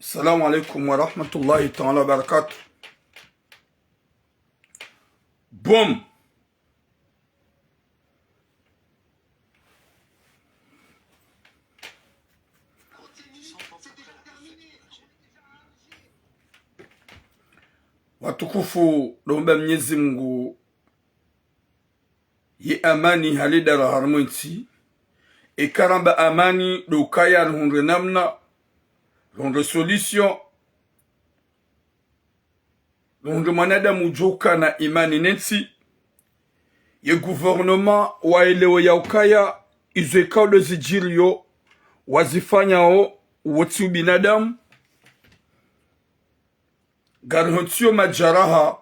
Assalamu alaikum wa rahmatullahi ta'ala wa barakatuh. Boum. Watukufu domba Mwenyezi Mungu ye amani halidara harmonti ekaramba amani dokaya hunde namna hunde solution hunde mwanadamu joka na imani nensi ye gouvernement waelewa ya ukaya izwekao do zijirio wazifanyao woti binadamu Garantio majaraha.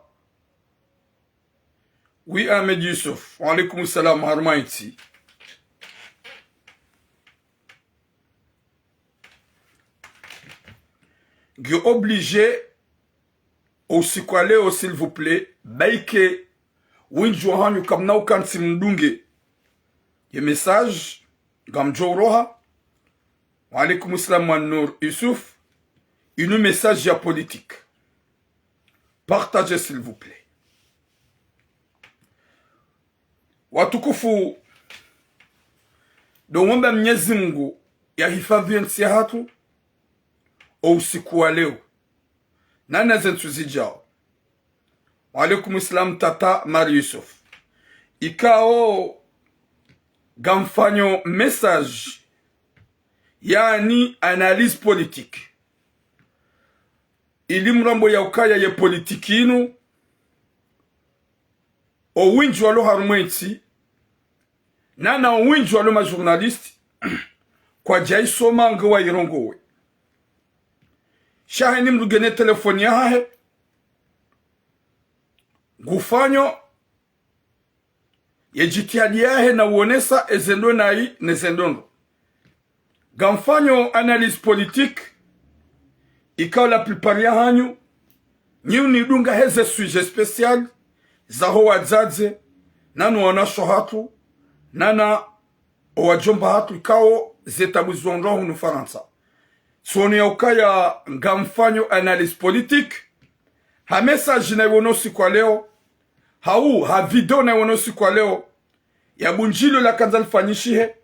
Oui, Ahmed Yusuf. Wa alaikum salam harmaiti. Gyo obligé aussi kwale s'il vous plaît baike winjo hanyu kamna ukansi mdunge ye message gamjoroha. Wa alaikum salam Mannour Yusuf. Une message ya politique. Partagez s'il vous plaît. Watukufu domwomba Mwenyezi Mungu ya hifadhi nchi hatu usiku wa leo nana zetu zijao. Wa alaikum salam tata Mari Yusuf. Ikao gamfanyo message yani analyse politique. Ili mrambo ya ukaya ye politiki inu o winju walo harumwensi nana o winju walo majournalisti kwa jai soma ngwa irongowe shaheni mrugene telefoni ya hahe gufanyo ye jitiadi yahe na uonesa ezendo na hii nezendondo gamfanyo analyse politique ikao la plupart ya hanyu nyiu ni dunga heze sujet spécial zaho wadzaze nanu wanasho hatu nana wajomba hatu ikao zetabuzonro hunu Faransa soni ya ukaya ngamfanyo analyse politique ha message na iwonosi kwa leo ha video na iwonosi kwa leo ya bunjilo la kanzal fanyishihe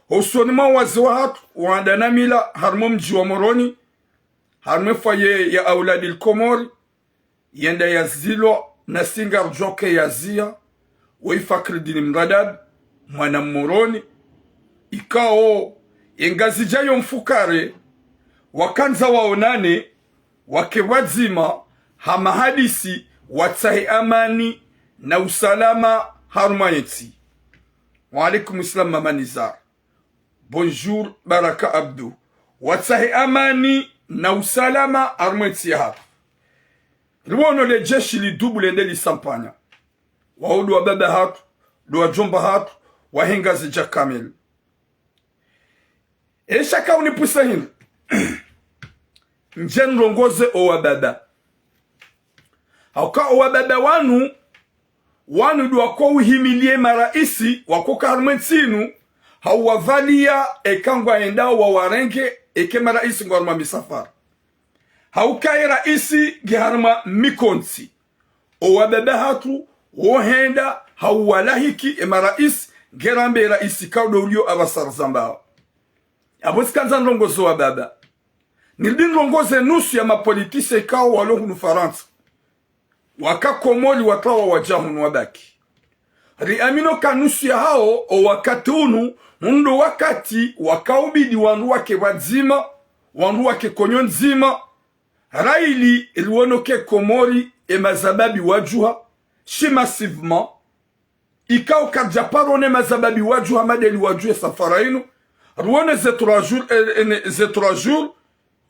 Osonima waziwa hatu waandana mila harmo mji wa Moroni harme faye ya auladil Komori yenda ya zilo na singar joke ya zia waifakri dini mradad mwana Moroni ikao yengazijayo mfukare wakanza waonane wake wazima hama hadisi watahi amani na usalama harumayeti. Wa alaikum salam mama Nizar. Bonjour Baraka Abdou. Watahi amani na usalama armenti ya hatu. Riwono le jeshi li double ende li sampanya. Wahudu wa baba hatu, duwa jomba hatu, wahenga zija kamil. Shaka unipusa hini. Njen rongoze owa baba. Hauka owa baba wanu duwa kwa uhimilie maraisi wakoka armenti inu hawavalia ekangwa endao wa warenge ekema raisi ngwarma misafara. Haukai raisi giharma mikonsi. Owabebe hatu, ohenda, hawalahiki ema raisi gerambe raisi kaudo ulio abasar zambao. Abosikanza nrongozo wa baba. Nildin rongoze nusu ya mapolitise kao walohunu Faransa. Wakakomoli watawa wajahunu wabaki. Riamino kanusu ya hao o wakati unu mundo wakati wakaubidi wandu wake wazima wandu wake konyo nzima raili ilwonoke Komori mazababi wajuha shi massivement ikao kajaparone mazababi wajuha madeli wajuhe safara inu ruone ze 3 jours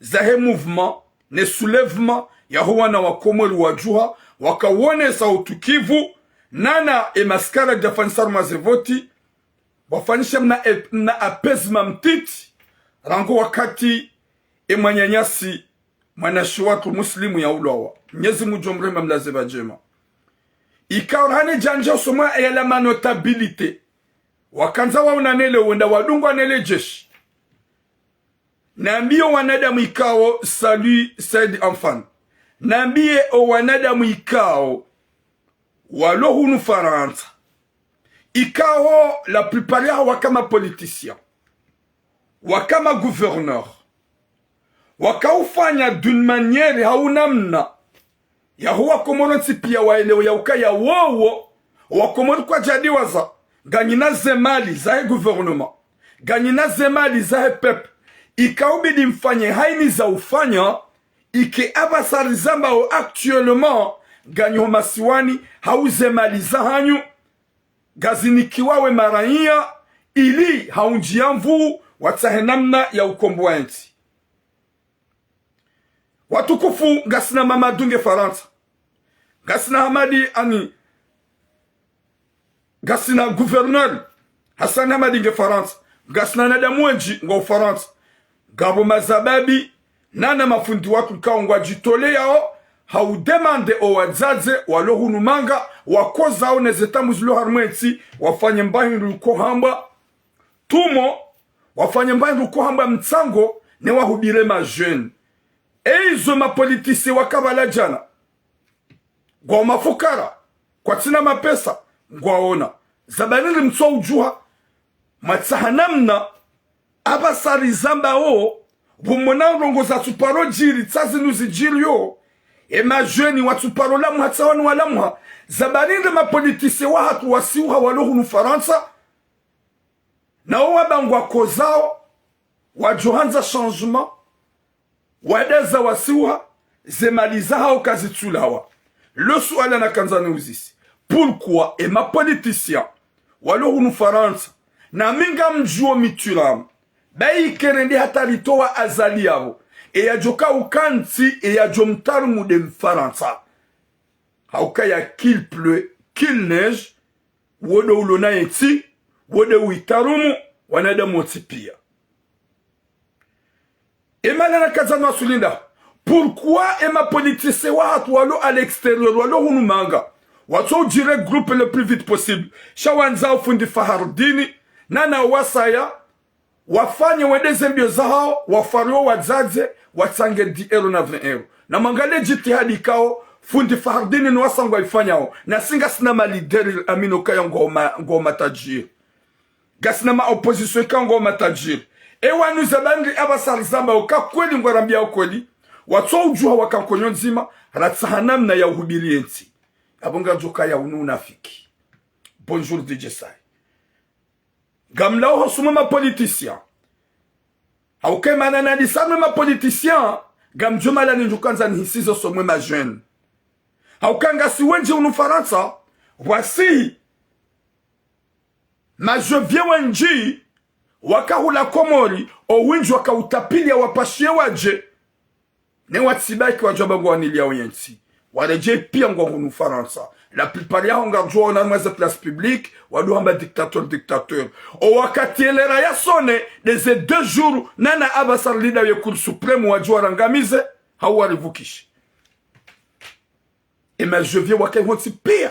zahe mouvement ne soulèvement ya huwana wa Komori wajuha wakawone sa utukivu nana maskara jafansar mazevoti wafanisha mna apesma mtiti rango wakati manyanyasi mwanashi watu muslimu ya ulawa Mwenyezi Mungu mrema mlaze bajema ikawa hane janja soma ya la manotabilite wakanza wa unanele wenda wadungwa nele jeshi Nambie wanadamu ikao Salut Said Amfan. Nambie wanadamu ikao walo hunu Faransa. Ikao la plupart ya wakama politicien. Wakama gouverneur. Wakaufanya d'une manière haunamna. Ya huwa komono pia waelewe ya ukaya wowo. Wakomono kwa jadi waza. Ganyina zemali zahe gouvernement. Ganyina zemali zahe pep. Ikaubidi mfanye haini za ufanya. Ike abasari zamba o actuellement. Ganyo masiwani hauze mali za hanyu. Gazinikiwawe maraiya. Ili haunjiamvu watahenamna ya ukomboa enti. Watukufu gasina mamadunge Faransa. Gasina Hamadi ani. Gasina gouverneur Hassan Hamadi nge Faransa. Gasina nadamuenji ngo Faransa. Gabo mazababi nana mafundi watu kaongwa jitole yao. Haudemande o wadzaze walohunu manga. Wakoza au nezetamu zilo harmwensi. Wafanye mbahi nruko hamba. Tumo wafanye mbahi nruko hamba mtsango. Ne wahubire ma jeune. Eizo mapolitisi wakabala jana. Gwa mafukara. Kwa tina mapesa. Gwaona. Zabanili mtwa ujuha. Matsahanamna. Abasari zamba o. Bumona rongo za tuparo jiri. Tsazi nuzi jiri yo. Ema jweni watuparo lamu hatsawanu walamuha. Zabanili mapolitisi wahatu wasiuha walohunu Faransa. Na owa bangwa kozao. Wajohanza changement. Wadeza wasiuha. Zemaliza hao kazi tulawa. Le swala na kanzani uzisi. Pourquoi et ma politicien walohunu Faransa na minga mjuo mitulam bayi kerende hataritoa azali yabo e ya joka ukanti e ya jomtaru mude Faransa hauka ya qu'il pleut qu'il neige wode ulona yeti wode uitarumu wanada motipia e malana kazano sulinda pourquoi et ma politicien wa hatu walo à l'extérieur walohunu manga Wato dire groupe le plus vite possible. Shawanza ufundi Fahardini. Nana wasaya. Wafanye wedeze mbio zao. Wafario wadzaze. Watsange 10 euro na 20 euro. Na mangale jitihadi kao. Fundi Fahardini ni wasangwa ifanyao. Na singa sinama lideri amino kaya ngoma tajiri. Gasinama opposition kaya ngoma tajiri. Ewa nuzabandi abasar zamba waka kweli ngwarambia ukweli. Wato ujuha wakankonyo nzima. Ratsahanam na ya uhubiri enti. Abonga joka ya unafiki. Bonjour DJ Sai. Gamla ho suma ma politicien. Auke manana di sa ma politicien. Gam joma la njukanza ni hisizo somwe ma jeune. Aukanga si wenje unu Faransa. Wasi. Ma je viens wenji. Wakahula komori. O wenji waka utapili ya wapashie waje. Ne watsibaki wajabangu wanilia oyensi. Wareje pia ngonu Faransa. La plupart ya ngajua na mweze place publique, wadu hamba dictateur. O wakati elera ya sone, deze 2 jours, nana abasar lida ya cour suprême wajua rangamize, hawa revukishi. Ema je viens wakai honsi pia.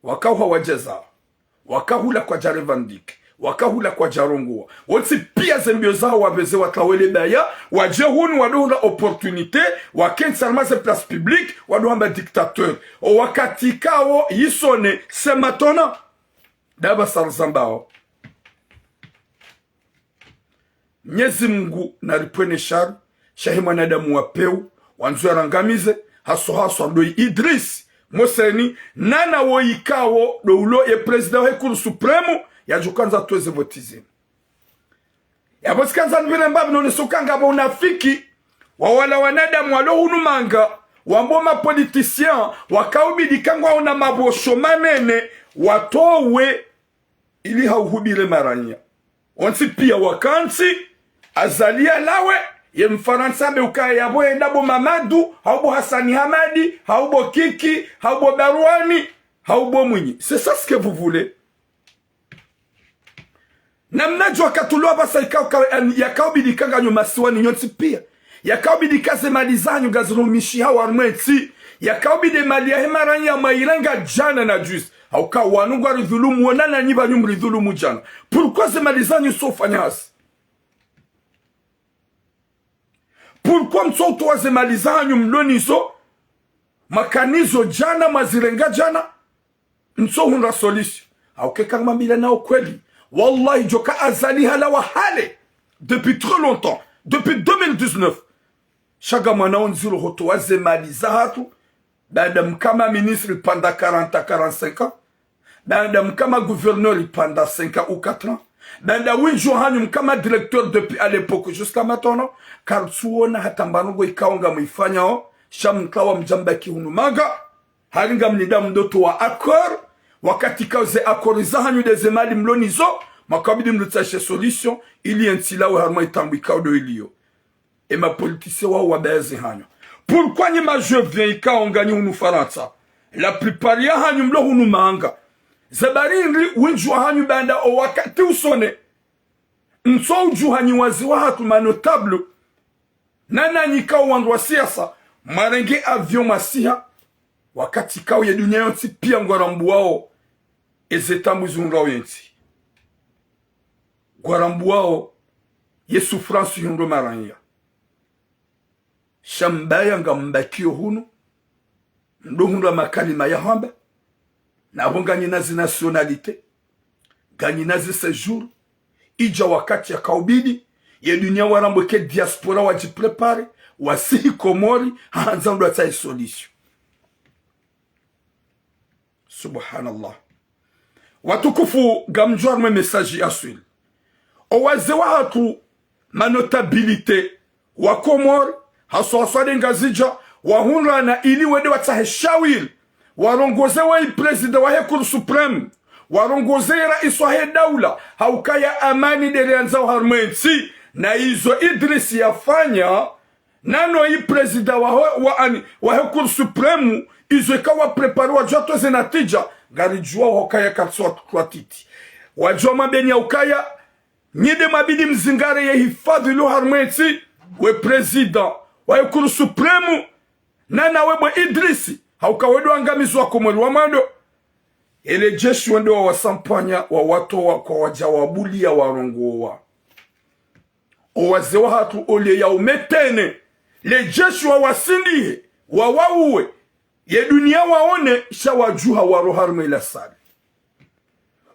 Wakau wajeza. Wakahula kwa jarevandike. Wakahula kwa jarongua. Wotsi pia zembio zao wabeze watawele baya. Waje huni wadohula opportunité. Waken salmaze place publique. Wadohamba dictateur. O wakati kao yisone sematona. Daba sarzambao. Nyezi Mungu na ripwene shari. Shahima nadamu wapeu. Wanzu ya rangamize. Haso andoi Idris. Moseni. Nana wo ikawo. Do ulo ye president hekuru supremu. Ya jukanza tuweze votize. Ya bosikanza nvile mbabu nune sukanga ba unafiki. Wawala wanadamu walohunu manga. Wamboma politicien. Wakaubidi kangwa una mabosho manene. Watowe ili hauhubile maranya. Wansi pia wakansi. Azalia lawe. Ye mfaransa be ukaya yabo endabo Mamadu. Haubo Hassani Hamadi. Haubo Kiki. Haubo Barouani. Haubo Mwinyi. C'est ça ce que vous voulez. Na mnajua katuloa basa yakao bidikanga nyumasiwani nyoti pia. Yakao bidikaze malizanyu gazirumishi hawa armeti. Yakao bidemali ya hemaranya ya mairanga jana na juice. Hauka wanungwa ridhulumu wanana nyiba nyumri dhulumu jana. Pourquoi ze malizanyu sofanyasi? Pourquoi msoto wazemaliza hanyu mlonizo makanizo jana mazirenga jana mso hunra solution aukeka mambila nao kweli wallahi joka azali hala wa hale depuis trop longtemps depuis 2019 chaque mwana nzilo hoto wazemaliza hatu baada mkama ministre pendant 40-45 ans baada mkama gouverneur pendant 5 ans ou 4 ans baada winjo hanyu mkama directeur depuis à l'époque jusqu'à maintenant car tuona hata mbanugo ikaonga muifanyao shamkawa mjambaki hunumaga haringa mnida mdoto wa accord wakati kauze accord za hanyu dezemali mlonizo makabidi mlutashe solution ili entila wa harma itambu ikaudo ilio et ma politicien wa wabeze hanyu pourquoi ni ma je viens ikaonga ni hunu Faransa la plupart ya hanyu mlo hunumanga zabarinri winjo hanyu banda o wakati usone nso uju hanyu waziwa hatu manotable nana nika wandwa siasa marenge avion masiha wakati kao ya dunia yonti pia ngwarambu wao ezetamu zunga yonti ngwarambu wao ye souffrance yundo maranya shambaya nga mbakio hunu ndo hunda makalima ya hamba na honga nazi nationalité ganyi nazi séjour ija wakati ya kaubidi ya dunia warambo ke diaspora wajiprepare wasihi Komori hanzando atai solution subhanallah watukufu gamjwar me message aswil owazewa hatu manotabilité wa Komori haso aswade ngazija wahunra na ili wede wataheshawil warongoze wa president wa Cour supreme warongoze rais wa daula haukaya amani derianza wa harmensi na hizo Idris yafanya nano i president wa Cour supreme izo ikawa prepare wajoto zenatija garijua hokaya katswa kwatiti wajua mabeni haukaya nyide mabidi mzingare ya hifadhi lo harmensi we president wa Cour supreme nana webo Idrisi haukawedo angamizwa Komori wa mando ele jeshi wende wa wasampanya wa watu wa kwa wajawabuli ya warongo wa owazewa hatu ole ya umetene le jeshi wa wasindihe wa wauwe ye dunia waone shawajuha wa roharme ila sali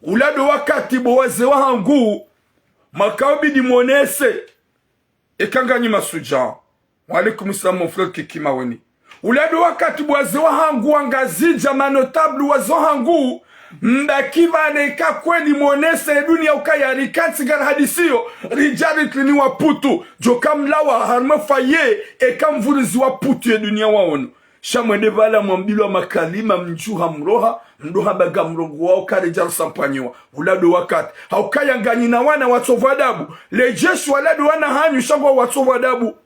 ulado wakati bo wazewa hangu makawbidi monese ekanganyi masuja walaikum salam mon frère Kikima weni ulado wakati bwazewa hangu angazija manotable wazo hangu mbakiva neka kweni monese dunia ukayari kansigar hadisio rijari klini wa putu joka mlawa harma faye eka mvurizi wa putu ya dunia waonu shamwende vala mwambilwa makalima mjuha mroha mdoha baga mrongo wao karijar sampanyiwa ulado wakati haukaya ngani na wana watovu adabu lejeshi walado wana hanyu shangwa watovu adabu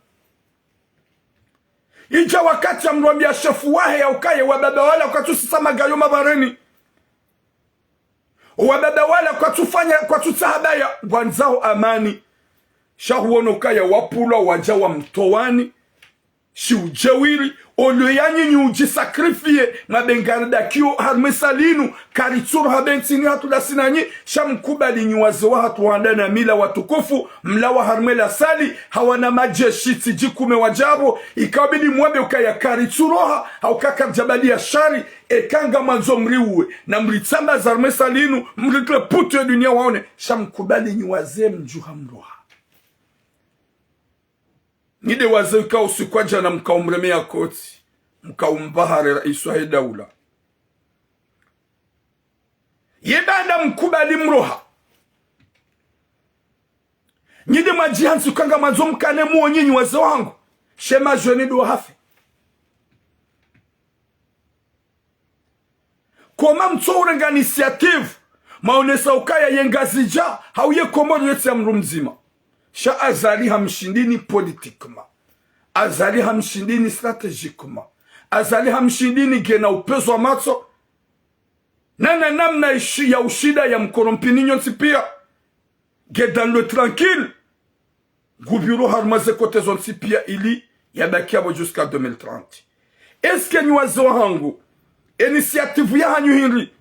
ija wakati ya mrwambia shefu wahe ya ukaye wababa wala kwa tusisama gayo mabareni wababa wala kwa tufanya kwa tutahabaya wanzao amani shahuono ukaye wapula wajawa mtowani shi ujewiri olo yanyi nyuji sakrifie mabengarda kio harmesalinu karitsuru habentini hatu la sinanyi shamkubali nyuwaze wa hatu wandana mila watukufu mlawa harmela sali hawana majeshi tijikume wajabo ikabili mwebe ukaya karitsuroha haukaka jabali ya shari ekanga manzo mriuwe na mritsamba za harmesalinu mrikle putu ya dunia waone shamkubali nyuwaze mjuha mroha nide waze ukao usikwaja na mkaumremea koti mkaumbahare raisu wa daula yebanda mkubali mroha nide majihansi ukanga mazo mkane muo nyinyi waze wangu shema jweni do hafe koma mtourenga initiative maonesa ukaya yengazija hauye Komori yote ya mrumzima sha azali hamshindini politiquement azali hamshindini strategiquement azali hamshindini gena upezo wa matso nana namna ishi ya ushida ya mkorompini nyonsi pia ge dans le tranquille gubiro harmaze kote zonsi pia ili ya bakiabo jusqu'à 2030 est-ce que nywazo hangu initiative ya hanyu hinri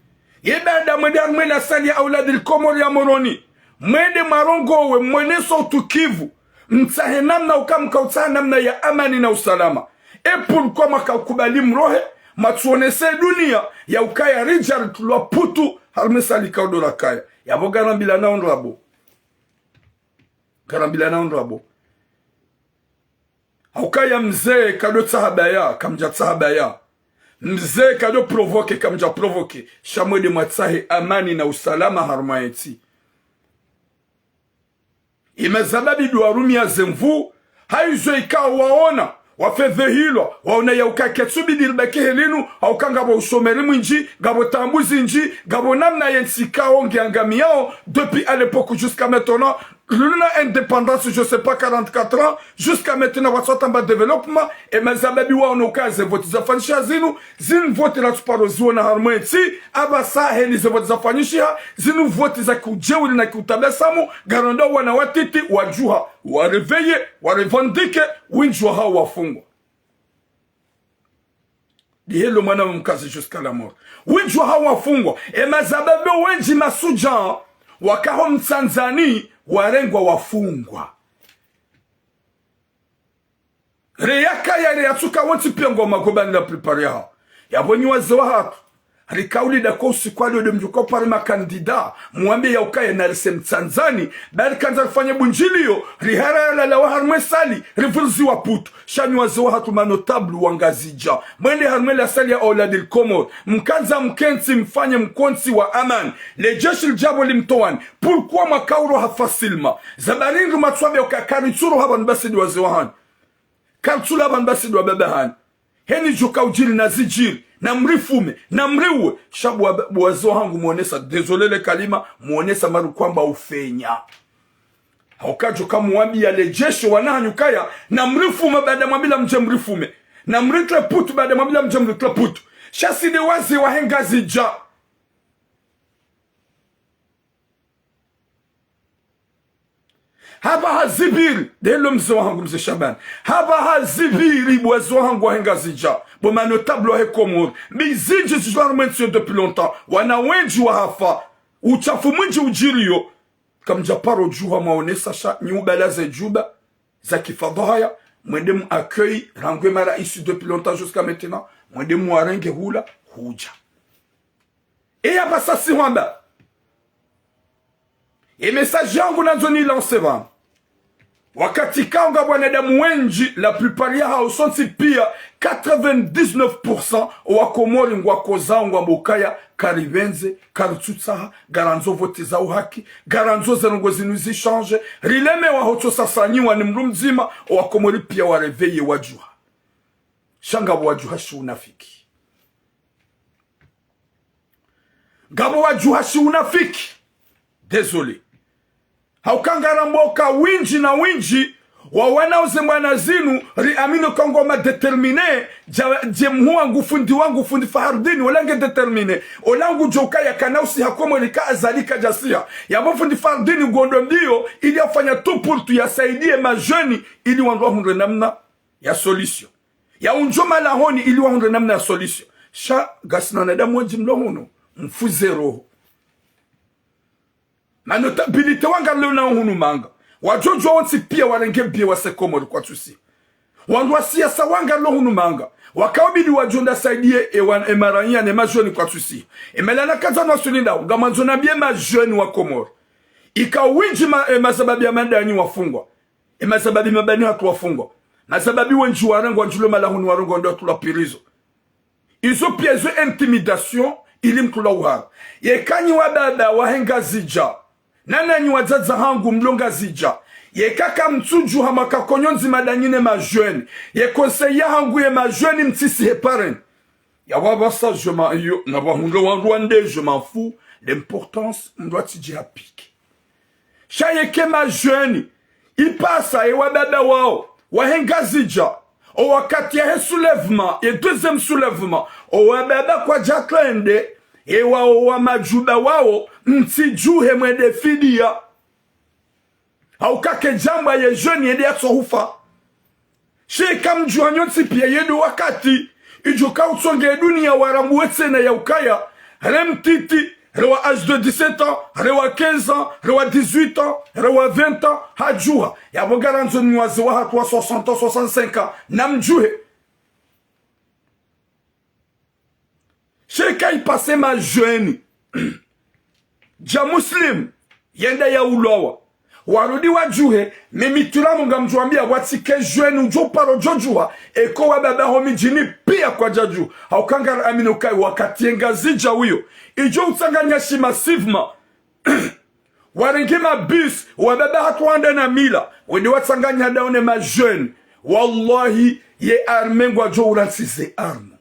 yebada mwenda sali ya auladil Komori ya moroni mwende marongo we mwene so tukivu mtsahe namna ukamkautsaha namna ya amani na usalama. Pourquoi makakubali mrohe matuonese dunia ya ukaya Richard tulwa putu harmesali kaudo la kaya yabo garambila na onrabo haukaya mzee kado tsahabaya kamja tsahabaya mzee kado provoke kamja provoke shamwede matsahe amani na usalama harmaeti imezababi duarumi ya zemvu haizo ikawa waona wafedhe hilo waona ya ukaketsubi dilbeke helinu haukanga wa usomeri mwinji gabo tambuzi nji gabo namna yensikao ngiangami yao depuis à l'époque jusqu'à maintenant l'une indépendance je sais pas 44 ans jusqu'à maintenant wasota mba développement et mazababi wa onokaze vote za fanisha zinu vote la tuparoziwa na harmenti abasa heli ze vote za fanisha zinu vote za kujeuli na kutabesamu garando wana watiti wajuha wareveye warevandike winjwa hao wafungwa dihelo mwana mkazi jusqu'à la mort winjwa hao wafungwa e mazababi wenji masuja wakaho mtanzani warengwa wafungwa reyaka ya reyatuka wanti pia ngoma gobani la prepare hao yabonyi wazewa hatu rikauli da kosi kwa lio de mjuko pari makandida muambe ya ukaya na risem Tanzani bari kanza kufanya bunjilio rihara ya la waharmwe sali rivulzi wa putu shani wazewa hatu manotablu wangazija mwende harmwe la sali ya Oladil Komor mkanza mkensi mfanye mkonsi wa aman le jeshi ljabo limtoani pourquoi makauro hafasilma zabarindu matsuabe ukakaritsuru haba nbasidi wazewa hani kartsula haba nbasidi wa bebe hani heni joka ujiri na zijiri na mrifume na mriwe shabu wazo hangu muonesa désolé le kalima muonesa maru kwamba ufenya haukajo kama wambi ya lejesho wanahanyukaya na mrifume baada mwambila mje mrifume na mritle putu baada mwambila mje mritle putu shaside wazi wahengazi ja haba hazibiri delo mzo wangu mze Shaban haba hazibiri wazo hangu wahengazi ja Boma notable wa Komor miziji zizwara mwensiyo depuis longtemps wana wenji wa hafa uchafu mwinji ujirio kamja paro juha maonesa sha nyubala za juba za kifadhaya mwende mu accueil rangwe mara ici depuis longtemps jusqu'à maintenant mwende mu arenge hula huja ya basa si wamba message yangu na zoni lanceva wakati kaunga wanadamu wenji la plupart ya hao sonsi pia 99% wa Komori ngwako zao ngwambukaya karibenze karututsaha garanzo vote za uhaki garanzo zenongo zinuzi change rileme wa hoto sasanyiwa ni mrumzima wa Komori pia wareveye wajuha shanga wajuha shi unafiki gabo wajuha shi unafiki désolé haukangara mboka winji na winji wa wanauze mwana zinu riamino kongoma determine jemhua ngufundi wangu fundi fahardini walange determine olangu joka ya kanausi hakomo lika azalika jasia ya mfundi fahardini gondo ndio ili afanya tout pour tu yasaidie majeni ili wandwa hundre namna ya solution ya unjoma lahoni ili wandwa namna ya solution sha gasina na damu jimlo huno mfuze roho na notabilite wanga leo na hunu manga wajojo wansi pia warenge bie wase Komori kwa tusi wandu siasa wanga leo hunu manga wakawabidi wajonda saidie emaranya ne majoni kwa tusi emelana kaza na sulinda ngamanzona bie majoni wa Komori ikawinji masababi ya mandani wafungwa masababi mabani hatu wafungwa masababi wenji warango wanjulo malahuni warango ndo tulapirizo izo pia izo intimidation ilimkula uhara yekanyi wababa wahenga zija nana nyi wazaza hangu mlonga zija yekaka mtsuju hamaka konyonzi madanyine majweni ye conseiller hangu ye majweni mtisi heparen ya wabasa je m'en yo na bahundo wa Rwanda je m'en fous l'importance mdoit tiji apike shayeke majweni ipasa ye wababa wao wahenga zija o wakati ya soulèvement et deuxième soulèvement o wababa kwa Jacqueline ewa wa majuba wao mtijuhe mwede fidia haukake jamba ye jeune yede atsohufa sheka mjua nyonsi pia yedu wakati ijuka utsonge dunia warambuwetse na ya ukaya remtiti rewa âge de 17 ans, rewa 15 ans, rewa 18 ans, rewa 20 ans, hajuha. Yabo garanzo nywazi wa hatwa 60 ans, 65 ans, namjuhe. Sheka ipase ma jeune. Ja muslim, yenda ya ulowa. Warudi wajuhe, mimitula munga mjuambia watike jeune ujo paro jojua, eko wa baba homi jini pia kwa jaju. Haukanga aminukai wakati engazija huyo. Ijo utanganya shi massivement. Warengi ma bus, wababa hatuanda na mila. Wende watanganya daone ma jeune. Wallahi, ye arme ngwa jo uransize arme.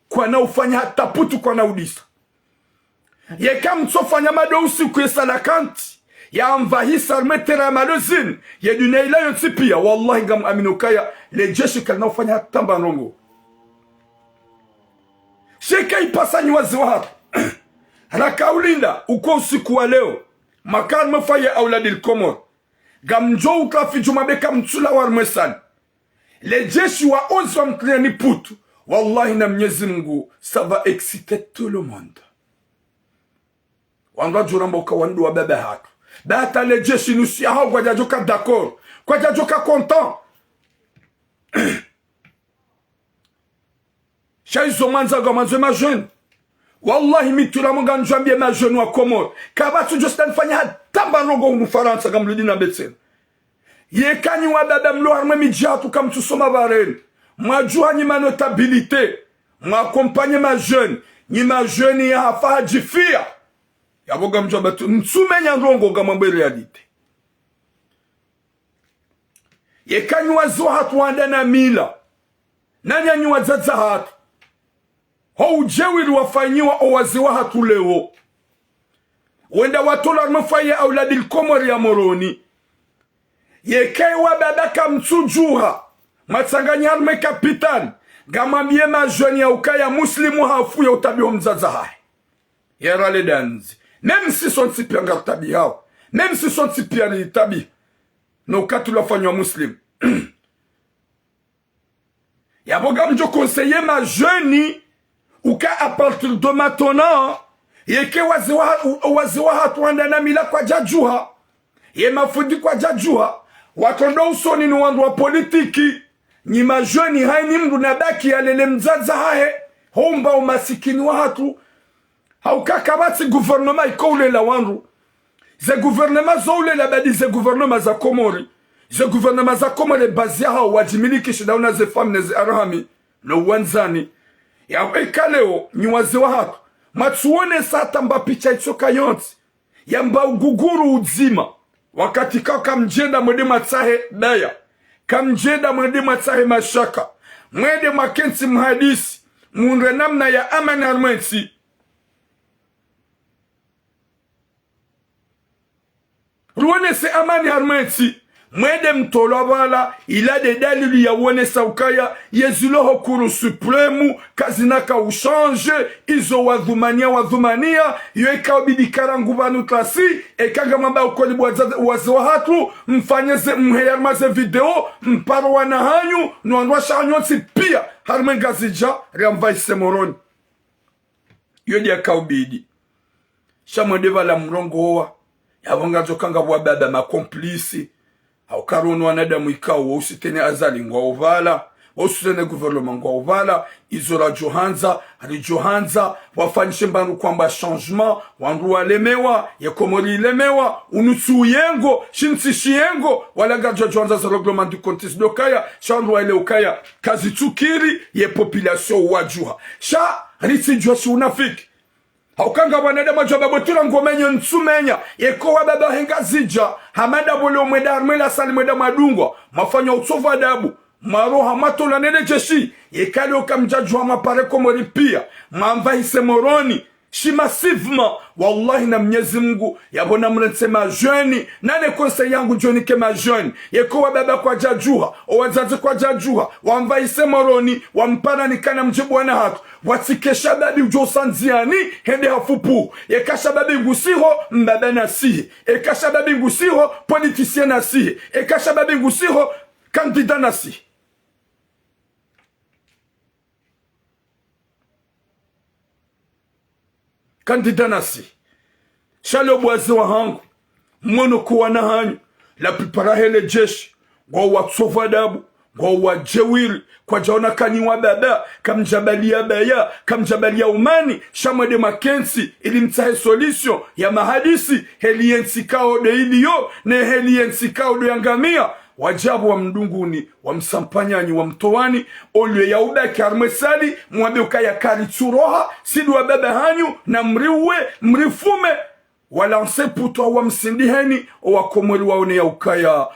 Kwa na ufanya hata putu kwa na udisa. Ye kam tsofanya madousi kwesa la kanti. Ya amvahisa arme tera malozini. Ye duneila yontipia. Wallahi ngam aminukaya. Le jeshi kalina ufanya hata mbanongo. Sheka ipasa nywazi wa hatu. Rakaulinda uko usiku wa leo. Makar mfaye auladil komor. Gamjo ukafi jumabeka mtula warmesani. Le jeshi wa ozi wa mkliani putu. Wallahi na Mwenyezi Mungu, ça va exciter tout le monde. Wanga juramba ukawandu wa bebe hatu. Bata le jeshi nusi hao kwa jajoka d'accord. Kwa jajoka content. Shaizo manza gomanzo ma jeune. Wallahi mitula munga njambie ma jeune wa Komor. Kabatu jostan fanya hatamba rogo unufaransa gamludi na betsen. Yekani wa bebe mlo arme mijatu kamtusoma vareni. Mwajua nyima notabilite. Mwakompanye ma jeune. Nyima jeune ya hafa jifia. Yaboga mjabatu. Nsumenya nrongo gamambe realite. Yekanywa zo hatu wanda na mila. Nanya nywa zaza hatu. Ho ujewiru wafanyiwa owaziwa hatu leo. Wenda watola mfaye auladil komori ya moroni. Yekewa babaka mtsujuha. Matsanganya arme kapitan. Gamambie ma jeune ya ukaya muslimu hafu ya utabio mzaza hai. Yera le danzi. Même si son tipi anga tabi hao. Même si son tipi anga tabi. No katu la fanywa muslim. Yaboga mjo conseiller ma jeune. Uka à partir de maintenant. Yeke waziwa hatu wandana mila kwa jajuha. Ye mafudi kwa jajuha. Watondo usoni ni wandu wa politiki. Ni majoni hai ni mdu nabaki ya lele mzaza hae. Homba umasikini wa hatu. Haukakabati gouvernement ikoule la wandu. Ze gouvernement zoule la badi ze gouvernement za Komori. Ze gouvernement za Komori bazia hao wajimiliki shidauna ze famne ze arahami. No wanzani. Ya ekaleo nywazi wa hatu. Matsuone sata mba picha itsoka yonti. Ya mba uguguru udzima. Wakati kaka mjenda mwede matsahe daya. Kamjeda mwede matsahe mashaka. Mwede makensi mhadisi. Mwende namna ya amani harmensi. Ruone se amani harmensi. Mwede mtolo wala. Ila de dalili ya wone saukaya. Yezuloho kuru supremu. Kazinaka uchange. Izo wadhumania. Yoeka obidikara ngubanu klasi. Ekanga mamba ukolibu wazi wa hatu. Mfanyeze mheyarmaze video. Mparo wanahanyu. Nuandwa shanyonsi pia. Harmengazija. Riamvaise moroni. Yodi ya kaubidi. Shamodeva la mrongo hoa. Yavonga jokanga wababa makomplisi. Haukarono wanadamu ikao usitene azali ngwa uvala. Usitene gouvernement ngwa uvala. Izora Johanza. Ali Johanza. Wafanyishe mbanu kwamba changement. Wandu walemewa. Yekomori lemewa. Unusu yengo. Shinsi yengo. Walaga Johanza za reglement du contexte de Kaya. Shandu wa ile ukaya. Kazi tukiri. Ye population wajuha. Sha. Risi jua si unafiki. Haukanga wanadamu jababotula ngomenyo nsumenya. Yeko wababa henga zija. Hamada bole umweda armela sali mweda madungwa. Mafanya utovu adabu. Maroha matola nene jeshi. Yekali okamjajwa mapare Komori pia. Mamvahise moroni. Shi massivement. Wallahi na Mwenyezi Mungu. Yabona mrense ma jeune. Nane conseil yangu joni ke ma jeune. Yeko wababa kwa jajuha. Owazazi kwa jajuha. Wamvahise moroni. Wampana nikana mjibu wana hatu. Watike shababi ujo sanziani. Hende hafupu. Eka shababi ngusiho. Mbaba nasihi. Eka shababi ngusiho. Politicien nasihi. Eka shababi ngusiho. Kandida nasihi. kandida nasi shale bwaze wa hangu mwono kuwa na hanyu la pipara hele jeshi kwa watsofu adabu kwa wajewili kwa jaona kaniwa baba kamjabalia baya kamjabalia umani shamwede makensi ili mtahe solution ya mahadisi heliensi kao de iliyo ne heliensi kao de yangamia wajabu wa mdunguni wa msampanyanyi wa mtowani olwe ya ubaki armesali mwambe ukaya kari tsuroha sidu wa baba hanyu na mriwe mrifume walanse putwa wa msindiheni wa komori waone ya ukaya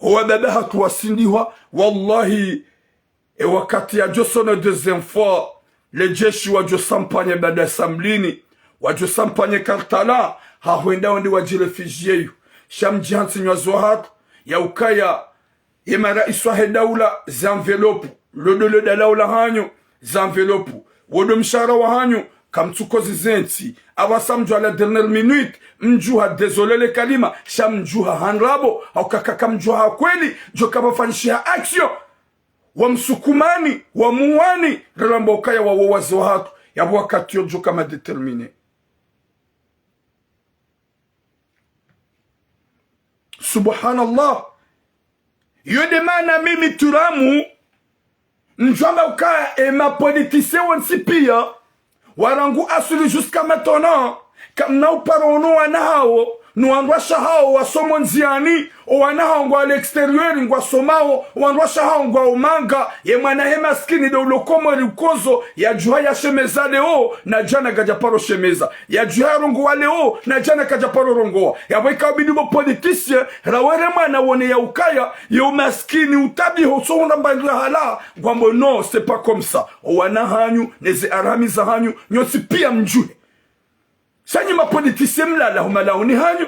wa baba hatu wasindiwa wallahi wakati ya josono deuxième fois le jeshi wa josampanye bada samlini wa josampanye kartala hahuenda wandi wajirefugie shamjihansi nywazo hatu ya ukaya yemara iswahe daula za envelope lodolo da daula hanyu za envelope wodo mshara wa hanyu kamtukozi zenti awasamjwa la dernière minute mjuha désolé le kalima shamjuha hanrabo au kaka mjuha kweli jo kabafanyishia action wa msukumani wa muwani ramba ukaya wa wawazo hatu ya wakati jo kama determiné. Subhanallah yode mana mimi turamu njamba ukaya ma politicien wansi pia warangu asuli jusqu'à maintenant kam na uparono wanahao nuandwasha hao wasomo nziani wanahao ngwa l'extérieur ngwa somao wandwasha hao ngwa umanga ye mwana he maskini do lokomori ukozo ya juha ya shemeza leo na jana gajaparo shemeza ya juha rongo leo na jana gajaparo rongo ya weka bidubo politicien rawere mwana wone ya ukaya ya maskini utabi hosonda mbandra hala ngwambo non c'est pas comme ça wanahanyu neze arami za hanyu nyosi pia mjue sanyi mapolitisien mlala humalaoni hanyu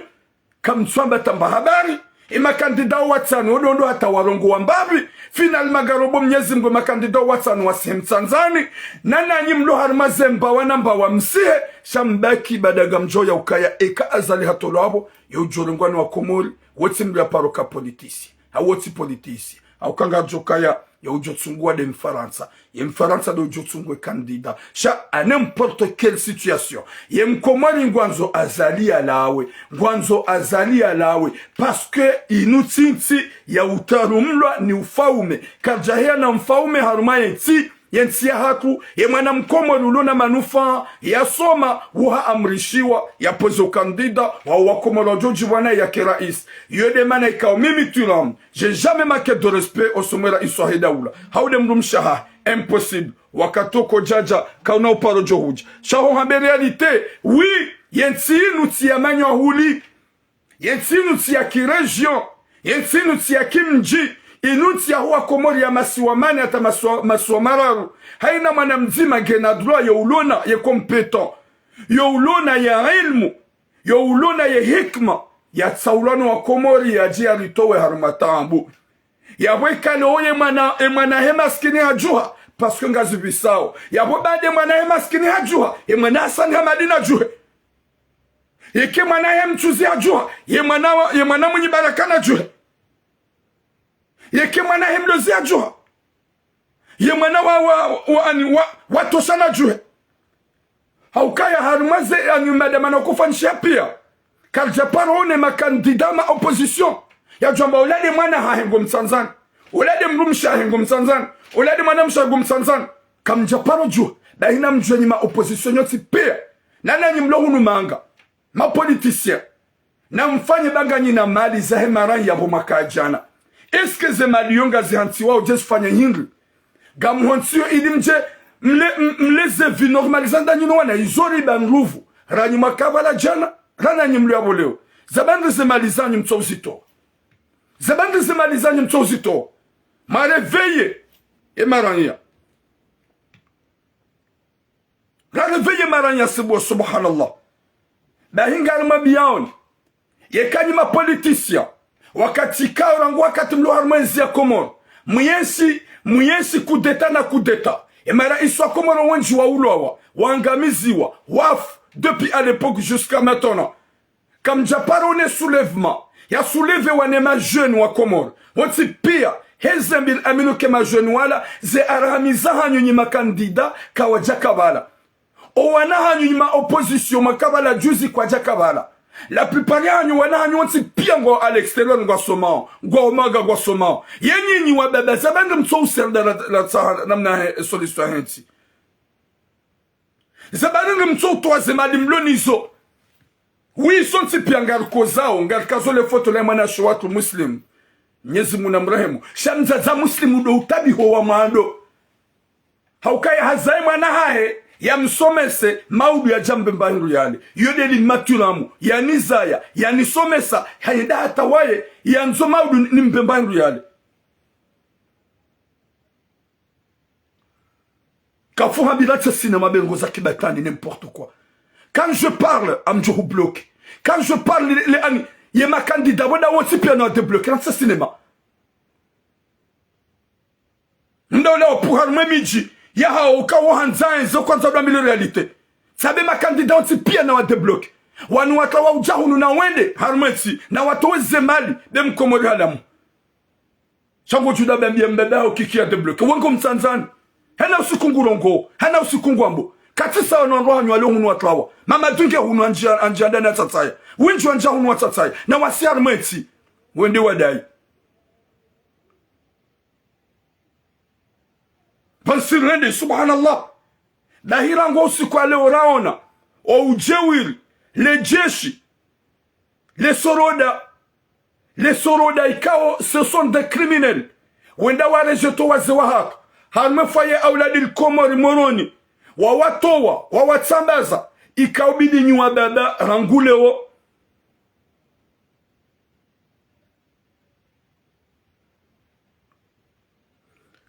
kamtswamba tamba habari ima kandida watsani odondo hata warongo wambabi final magarobo mnyezi mgo makandida watsani wasimtsanzani nananyi mlo harmazemba wanamba wa msihe shambaki badaga mjoya ukaya eka azali hatolo habo ya ujorengwani wa komori wotsi mlo ya paroka politisi hawotsi politisi haukanga jokaya ya ujotsungwa de mfaransa ya mfaransa de ujotsungwe kandida sha a n'importe quelle situation ya mkomori ngwanzo azali alawe parce que inutinti ya utarumlwa ni ufaume karjahia na mfaume haruma yenti yensi ya hatu ya mwana mkomori ulona manufa ya soma uha amrishiwa ya pozo kandida wa wakomoro joji wana ya kerais yode mana ikao mimi tulam j'ai jamais manqué de respect au somera iswahe daula haude mrumshaha impossible wakatoko jaja kauna uparo johuja shaho hambe réalité oui yensi nuti ya manyo huli yensi nuti ya kiregion yensi nuti ya kimji inuti ya huwa komori ya masiwamani hata masiwamararu haina mwana mzima gena droit ya ulona ya kompetent ya ulona ya ilmu ya ulona ya hikma ya tsaulano wa komori ya jia ritowe harumatambu ya wekale oye mwana hema skini hajuha paske ngazi bisao ya wabade mwana hema skini hajuha ya mwana asani hamadina juhe yeke mwana hema mchuzi hajuha ya mwana mwenye barakana juhe yeke mwana hemlozi ajuha ye mwana wa toshana juhe haukaya harumaze anyumada mana kufanishia pia karjaparo one makandida ma opposition ya jamba ulade mwana hahengo msanzani ulade mrumsha hahengo msanzani ulade mwana mshago msanzani kamjaparo juha bahina mjwenye ma opposition yoti pia nana nyimlohunu manga ma politicien na mfanye banganyi na mali za hemaran ya bomakajana. Est-ce que zemaliyonga zihantiwa uje sifanya hingri gamuhontiyo ilimje mleze vinormalizanda nyino wana izori banruvu ranyi makabala jana rana nyimlu ya boleo zabandi zemalizanyi mtozito mareveye maranya rareveye maranya sibo subhanallah bahinga mabiyaoni yekanyi ma politicien wakati kaurangu wakati mlo harmwenzi ya komoro mwensi kudeta na kudeta emara iswa komoro wenji wa ulowa wangamiziwa wafu depuis à l'époque jusqu'à maintenant comme japaro ne soulèvement ya souleve wanema jeune wa komoro wonsi pia hezembil amino kema jeune wala ze aramiza hanyu nyima kandida kawajakabala o wanahanyu nyima opposition makabala juzi kwa jakabala la plupart yanyu wanahanyu wanti pia ngo à l'extérieur ngo soma ngo omaga ngo soma yenyi nyi wa baba sabanga mtso userda la namna solution henti zabanga mtso toazema limlonizo oui sonti pia ngar kozao ngar kazo le foto le mana shwatu muslim nyezi munamrehemu shamza za muslimu do utabi ho wa mando haukaya hazai mwana hae ya msomese maudu ya jambe mbahiru yale yodeli matulamu ya nizaya ya nisomesa hayeda hata waye ya nzo maudu ni mbembahiru yale kafuha bilate sinema bengo za kibatani n'importe quoi. Quand je parle amjohu bloqué, quand je parle les ani yema candidat wada wonsi piano débloqué dans ce cinéma ndole pour harme miji ya hauka wahanza zo kwanza ndo mili realite sabe ma candidat wonsi piano débloqué wanu watawa ujahunu na wende harmeti na watu weze mali dem komori halamu chango juda bambia mbeda ukikia débloqué wango mtanzani hana usikungurongo hana usikungwambo katisa wanonro hanyu hunu watawa mama dunge hunu anjianda na tataya winju anja hunu watataya na wasi harmeti wende wadai pansirende subhanallah dahirango usiku leo raona o ujewiri le jeshi les soroda ikao ce sont des criminels wenda warejeto wazewa hatu harmefaye auladil komori moroni wawatowa wawatsambaza ikaubidi nyua baba ranguleo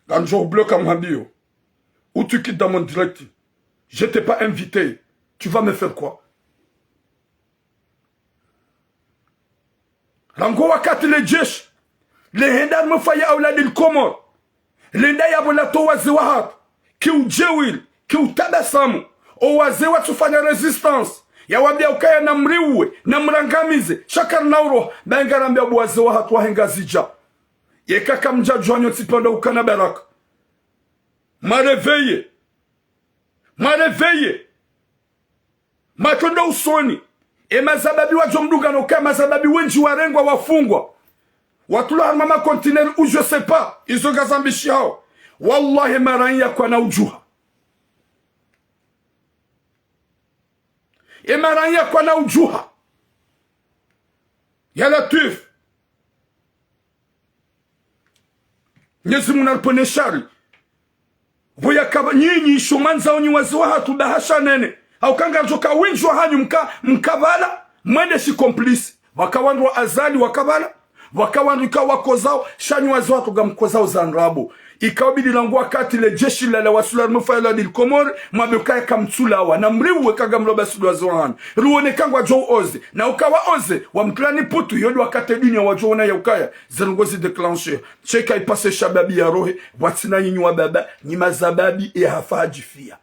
quand je bloque à Mhabio ou tu quittes dans mon direct, je t'ai pas invité, tu vas me faire quoi? Rango wakati le jesh le hendar me faye auladil komor lenda ya bolato wazewa hatu ki ujewil ki utadasamu o wazewa tufanya resistance ya wabia ukaya na mriwe na mrangamize shakar nauro bengarambia wazewa hatu wahengazija yekaka mjajwanyo tipanda ukana baraka mareveye matondo usoni mazababi wajomduga noka mazababi wenji warengwa wafungwa watula harmama kontineri ou je sais pas izo gazambishi hao wallahi maranya kwa na ujuha maranya kwa na ujuha ya latif nyezi munarpone shari voya kaba nyinyi shumanza onyi waziwa hatu bahasha nene au kanga joka winjwa hanyu mkavala mwende si komplisi wakawandwa azali wakabala wakawanduka wakozao shanyu wazi watu gamkozao zanrabu ikawabidi langu wakati le jeshi la wasula mufayla dil komor mabekaya kamtsulawa na mriwe kagamloba sudwa zohan ruone kangwa jo oze na ukawa oze wa mklani putu yodi wakati dunia wajoona ya ukaya zangozi declencher cheka ipase shababi ya rohe watsina nyinyi wa baba ni mazababi ya hafaji fia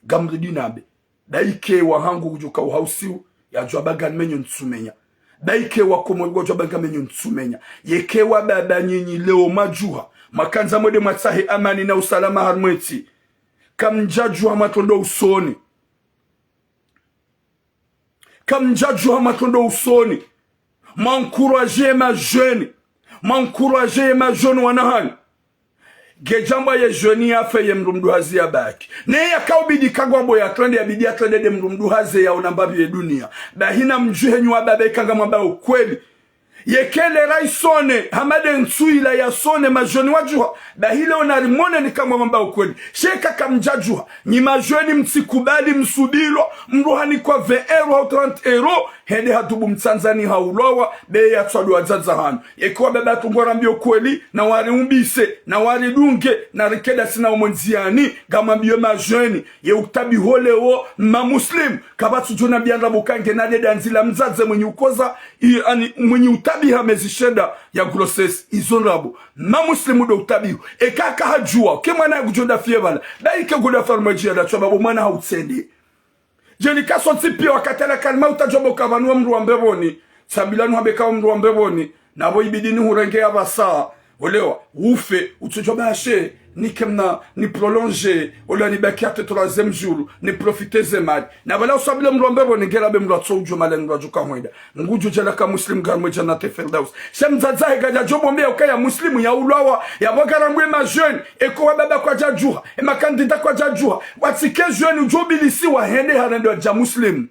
gamridi nabe daike wa hangu kujuka uhausiu ya jwabagan menyo nsumenya daike wakomorwa jwabanga menyo nsumenya yekewa baba nyinyi leo majuha makanza mwede matsahe amani na usalama harmweti kamjajwa matondo usoni m'encourager ma jeune wanahani gejamba ye jeune ya fe ye mrumdu hazi ya baki ne ya kaubidi kagwabo ya trende ya bidi ya trende de mrumdu hazi ya unambabi ya dunia bahina mjuhe nywa babe kanga mwamba ukweli yekele raisone hamade nsuila ya sone majoni wajuha bahile onarimone ni kama mwamba ukweli sheka kamjajuha ni majoni mtsikubali msubilo mruhani kwa 20 euro au 30 euro hende hatubu mtanzani haulowa be ya tswadu wa zazahanu yekuwa beba tungora mbio kweli na wari umbise na wari dunge na rikeda sina umonziani gama mbio majoni ye uktabi holeo ma muslim kabatu jona bianda bukange na deda nzila mzaze mwenye ukoza mwenye utabi hamezishenda ya grossesse izonrabo ma muslimu do utabi ekaka hajua kemwana ya kujonda fiebala daike guda farmajia da chwa babu mwana hautsendi jeni kaso tipi wakatela kalma utajobo kavanua mru wa mbeboni sabilanu habeka mru wa mbeboni nabo ibidini hurenge ya basa olewa ufe utujobache ni kemna ni prolonger ola ni bakiate 3e jour ni profiter zemad na wala usabile mrombebo ni gerabe mratso ujumale mrajuka hoida nguju jala ka muslim garmo jannate firdaus shamzaza gaja jobo mbia ukaya muslimu ya ulwawa ya bogarambwe ma jeune eko baba kwa jajuha e makandida kwa jajuha watike jeune ujobilisi wa hende harendo ja muslim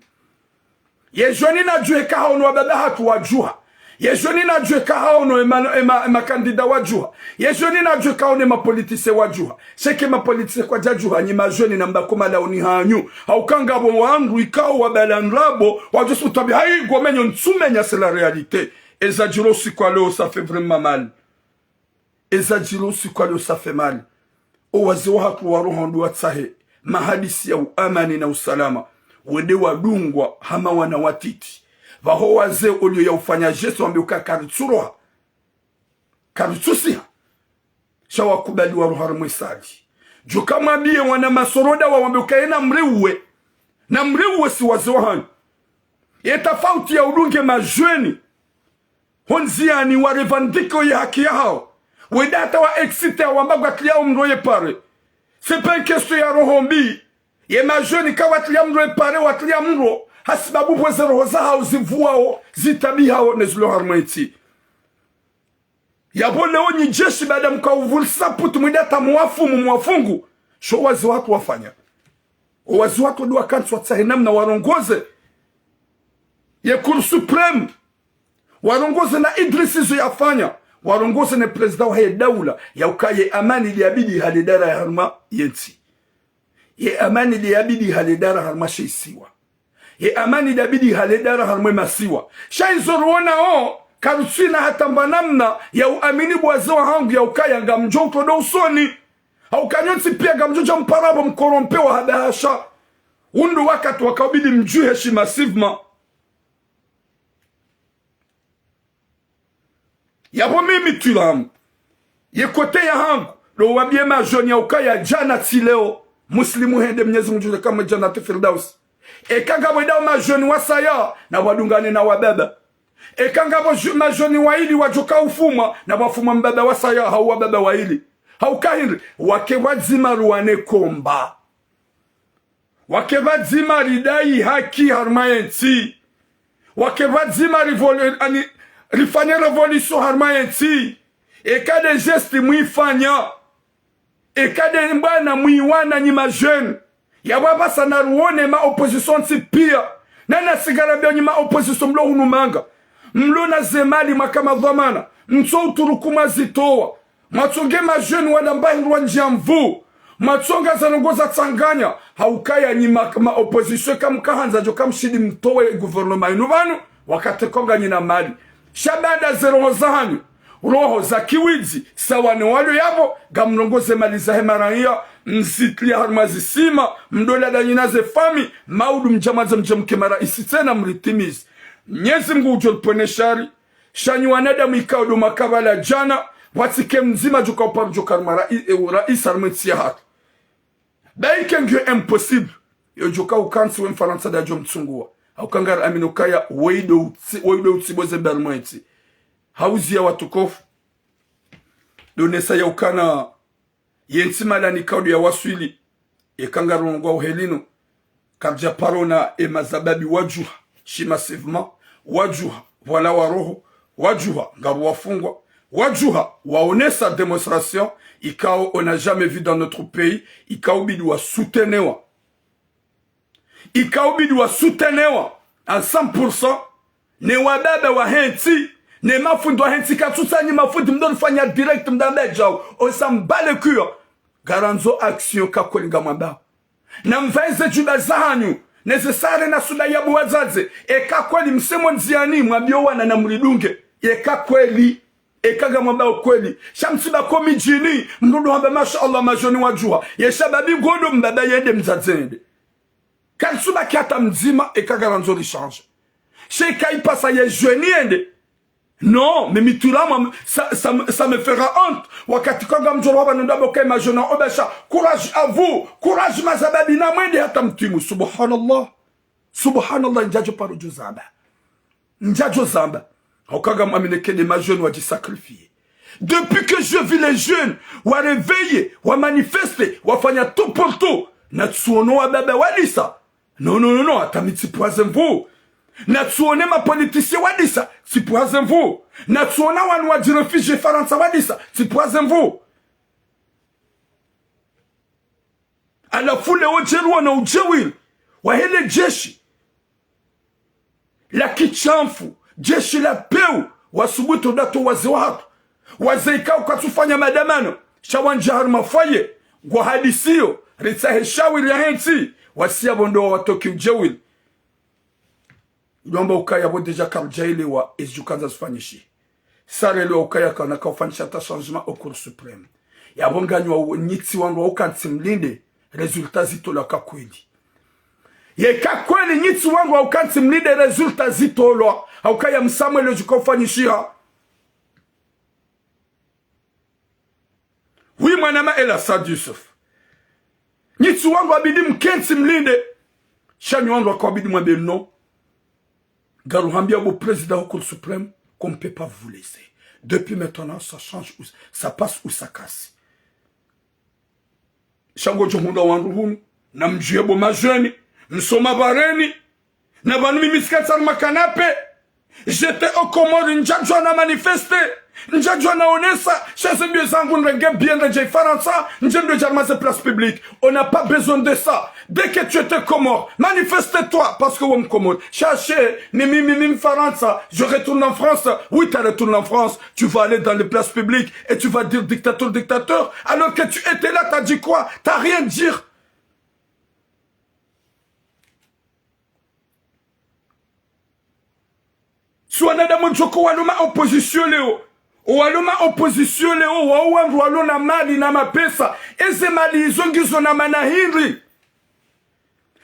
ye jeune na jue ka hono baba hatu wajuha yeshoni na jwe kaono ema kandida wajuha yeshoni na jwe kaono ema politise wajuha sheke ma politise kwa jajuha ni majoni na mbakoma la oni hanyu haukanga bo wangu ikao wabalandrabo wajusu tabi hai gomenyo nsumenya c'est la réalité ezajiro si kwa leo ça fait vraiment mal ezajiro si kwa leo ça fait mal owazi wa hatu wa roho ndu watsahe mahadisi ya amani na usalama wende wadungwa hama wana watiti vaho waze olio ya ufanya jesu wambiuka karitsuroha karitsusiha shawa kubali wa ruhara mwisali joka mwabie wana masoroda wa wambiuka ena mriuwe na mriuwe si waze wahani yeta fauti ya udunge majweni honziani wa revandiko ya haki ya hao wedata wa exite ya wambagwa kliao mroye pare sepe nkesto ya rohombi ye majweni kawatlia mroye pare watlia mro hasibabu pweze roho zao zivuao zitabihao nezilo harmaiti yabole onyi jeshi baada mkauvulisa putu mwidata mwafungu sho wazi watu wafanya wazi watu duwa kansu watsahinam na warongoze ye kuru supreme warongoze na Idrisi zo yafanya warongoze na prezida wa heye daula ya ukaye amani liabidi halidara ya harma yenti ye amani liabidi halidara harma sheisiwa ye amani dabidi haledara harmwe masiwa shaizorona o karusina hatamba namna ya uamini bwazewa hangu ya ukaya nga mjonko do usoni haukanyonsi pia nga mjoja mparabo mkorompewa hadahasha undu wakati wakabidi mjue heshima sivma yabo mimi tulamu ye kote ya hangu lo wabie majoni ya ukaya jana tileo muslimu hende mnyezi mjule kama jana tefirdaus ekanga wedao majoni wasaya na wadungane na wababa ekanga majoni waili wajoka ufuma na wafuma mbaba wasaya hau wababa waili hau kahiri wake wadzima ruwane komba wake wadzima ridai haki harmayensi wake wadzima rifanya revolution harmayensi ekade gesti muifanya ekade mbana muiwana ni majoni ya waba sana ruone ma opposition si pia nana sigarabia nyima opposition mlo hunumanga mlo na zemali makama dhamana mso uturukuma zitoa matonge majeni wala mbahi ruanja mvu matonga zanongoza tsanganya haukaya nyima ma opposition kamkahanza jo kamshidi mtowe gouvernement inuvanu wakati konga nyina mali shabada zero zahanyu roho za kiwizi sawa ni walo yabo gamnongoze mali za hemarania mzitli harmazi sima mdola da nyinaze fami maudu mjamaza mjamke mara isitena mritimizi nyezi mgu ujolpone shari shanyu wanada mikaudu makabala jana watike mzima juka uparu jokar mara rais armetsi ya hatu baike ngyo impossible yo joka ukansi we mfaransa da jom tsungua haukangara aminokaya weido utsiboze bermoeti hauzi ya watukofu donesa ya ukana yentima la nikaudu ya waswili ekanga rongwa uhelino kabja parona e mazababi wajuha shimasivement wajuha wala waroho wajuha ngaru wafungwa wajuha waonesa démonstration ikao on n'a jamais vu dans notre pays ikao bidwa soutenewa à 100% ne wababa wa henti ne mafundo henti katsusanyi mafundo mdon fanya direct mdambe jao osambale kuyo garanzo action kakolinga mwamba na mveze juba zahanyu necessary na suda yabu wazaze eka kweli msemo nziani mwambio wana na mlidunge eka kweli ekaga mwamba kweli shamsiba komi jini mdudu hamba mashallah majoni wajua yeshababi godo mbaba yende mzazende kansuba kiata mzima eka garanzo li change sheka ipasa ye jeune yende. Non, mais mitulama ça me fera honte. Wakati konga mjolo haba ndabo kay majona obesha. Courage à vous. Courage mazababi na mwende hata mtimu. Subhanallah. Subhanallah njajo paro jozamba. Njajo zamba. Hokaga mameneke de majona waji sacrifier. Depuis que je vis les jeunes, wa réveiller, wa manifester, wa fanya tout pour tout. Natsuono wa baba walisa. Non, atamiti poison vous. Natsuone ma politicien wadisa, si poison vous. Natsuona wanu wa direfugee Faransa wadisa, si poison vous. Alafu leo jeru na ujewil, wa hele jeshi. La kichamfu, jeshi la peu, wasubuto dato waze watu. Wazeika ukatufanya madamano shawanja harma faye kwa hadisio ritsahe shawili ya henti wasia bondo watoki ujewil yomba ukaya bo deja karjaili wa ejukanza sfanyishi sare lo ukaya kana kaufanisha ta changement au cours suprême ya bonganywa nyitsi wangu ukanti mlinde resultat zito la kakweli ye kakweli nyitsi wangu ukanti mlinde resultat zito lo ukaya msamuel ejukofanyishia. Oui, mwanama ela Saad Yusuf. Nitsu wangu abidi mkensi mlinde. Shani wangu akabidi mwambe non. Garuhambia au président au Cour suprême qu'on ne peut pas vous laisser. Depuis maintenant, ça change, ça passe ou ça casse. Shango jomunda wangu hunu. Na mjuyebo majeni. Msoma bareni. Na banumi miskatsa makanape. J'étais au Comores, njajwa na manifester. Njajwa na onesa, chasse mieux zangu nrenge bien de Jay Faransa, njendo jarmaze place publique. On n'a pas besoin de ça. Dès que tu étais Comore, manifeste-toi, parce que on Comore. Cherchez, mimi Faransa, je retourne en France. Oui, tu retournes en France, tu vas aller dans les places publiques et tu vas dire dictateur. Alors que tu étais là, t'as dit quoi? T'as rien dire. Swanada Monjoko waluma opposition leo. Waluma opposition leo wawangu walona mali na mapesa. Eze mali izongizo na manahiri.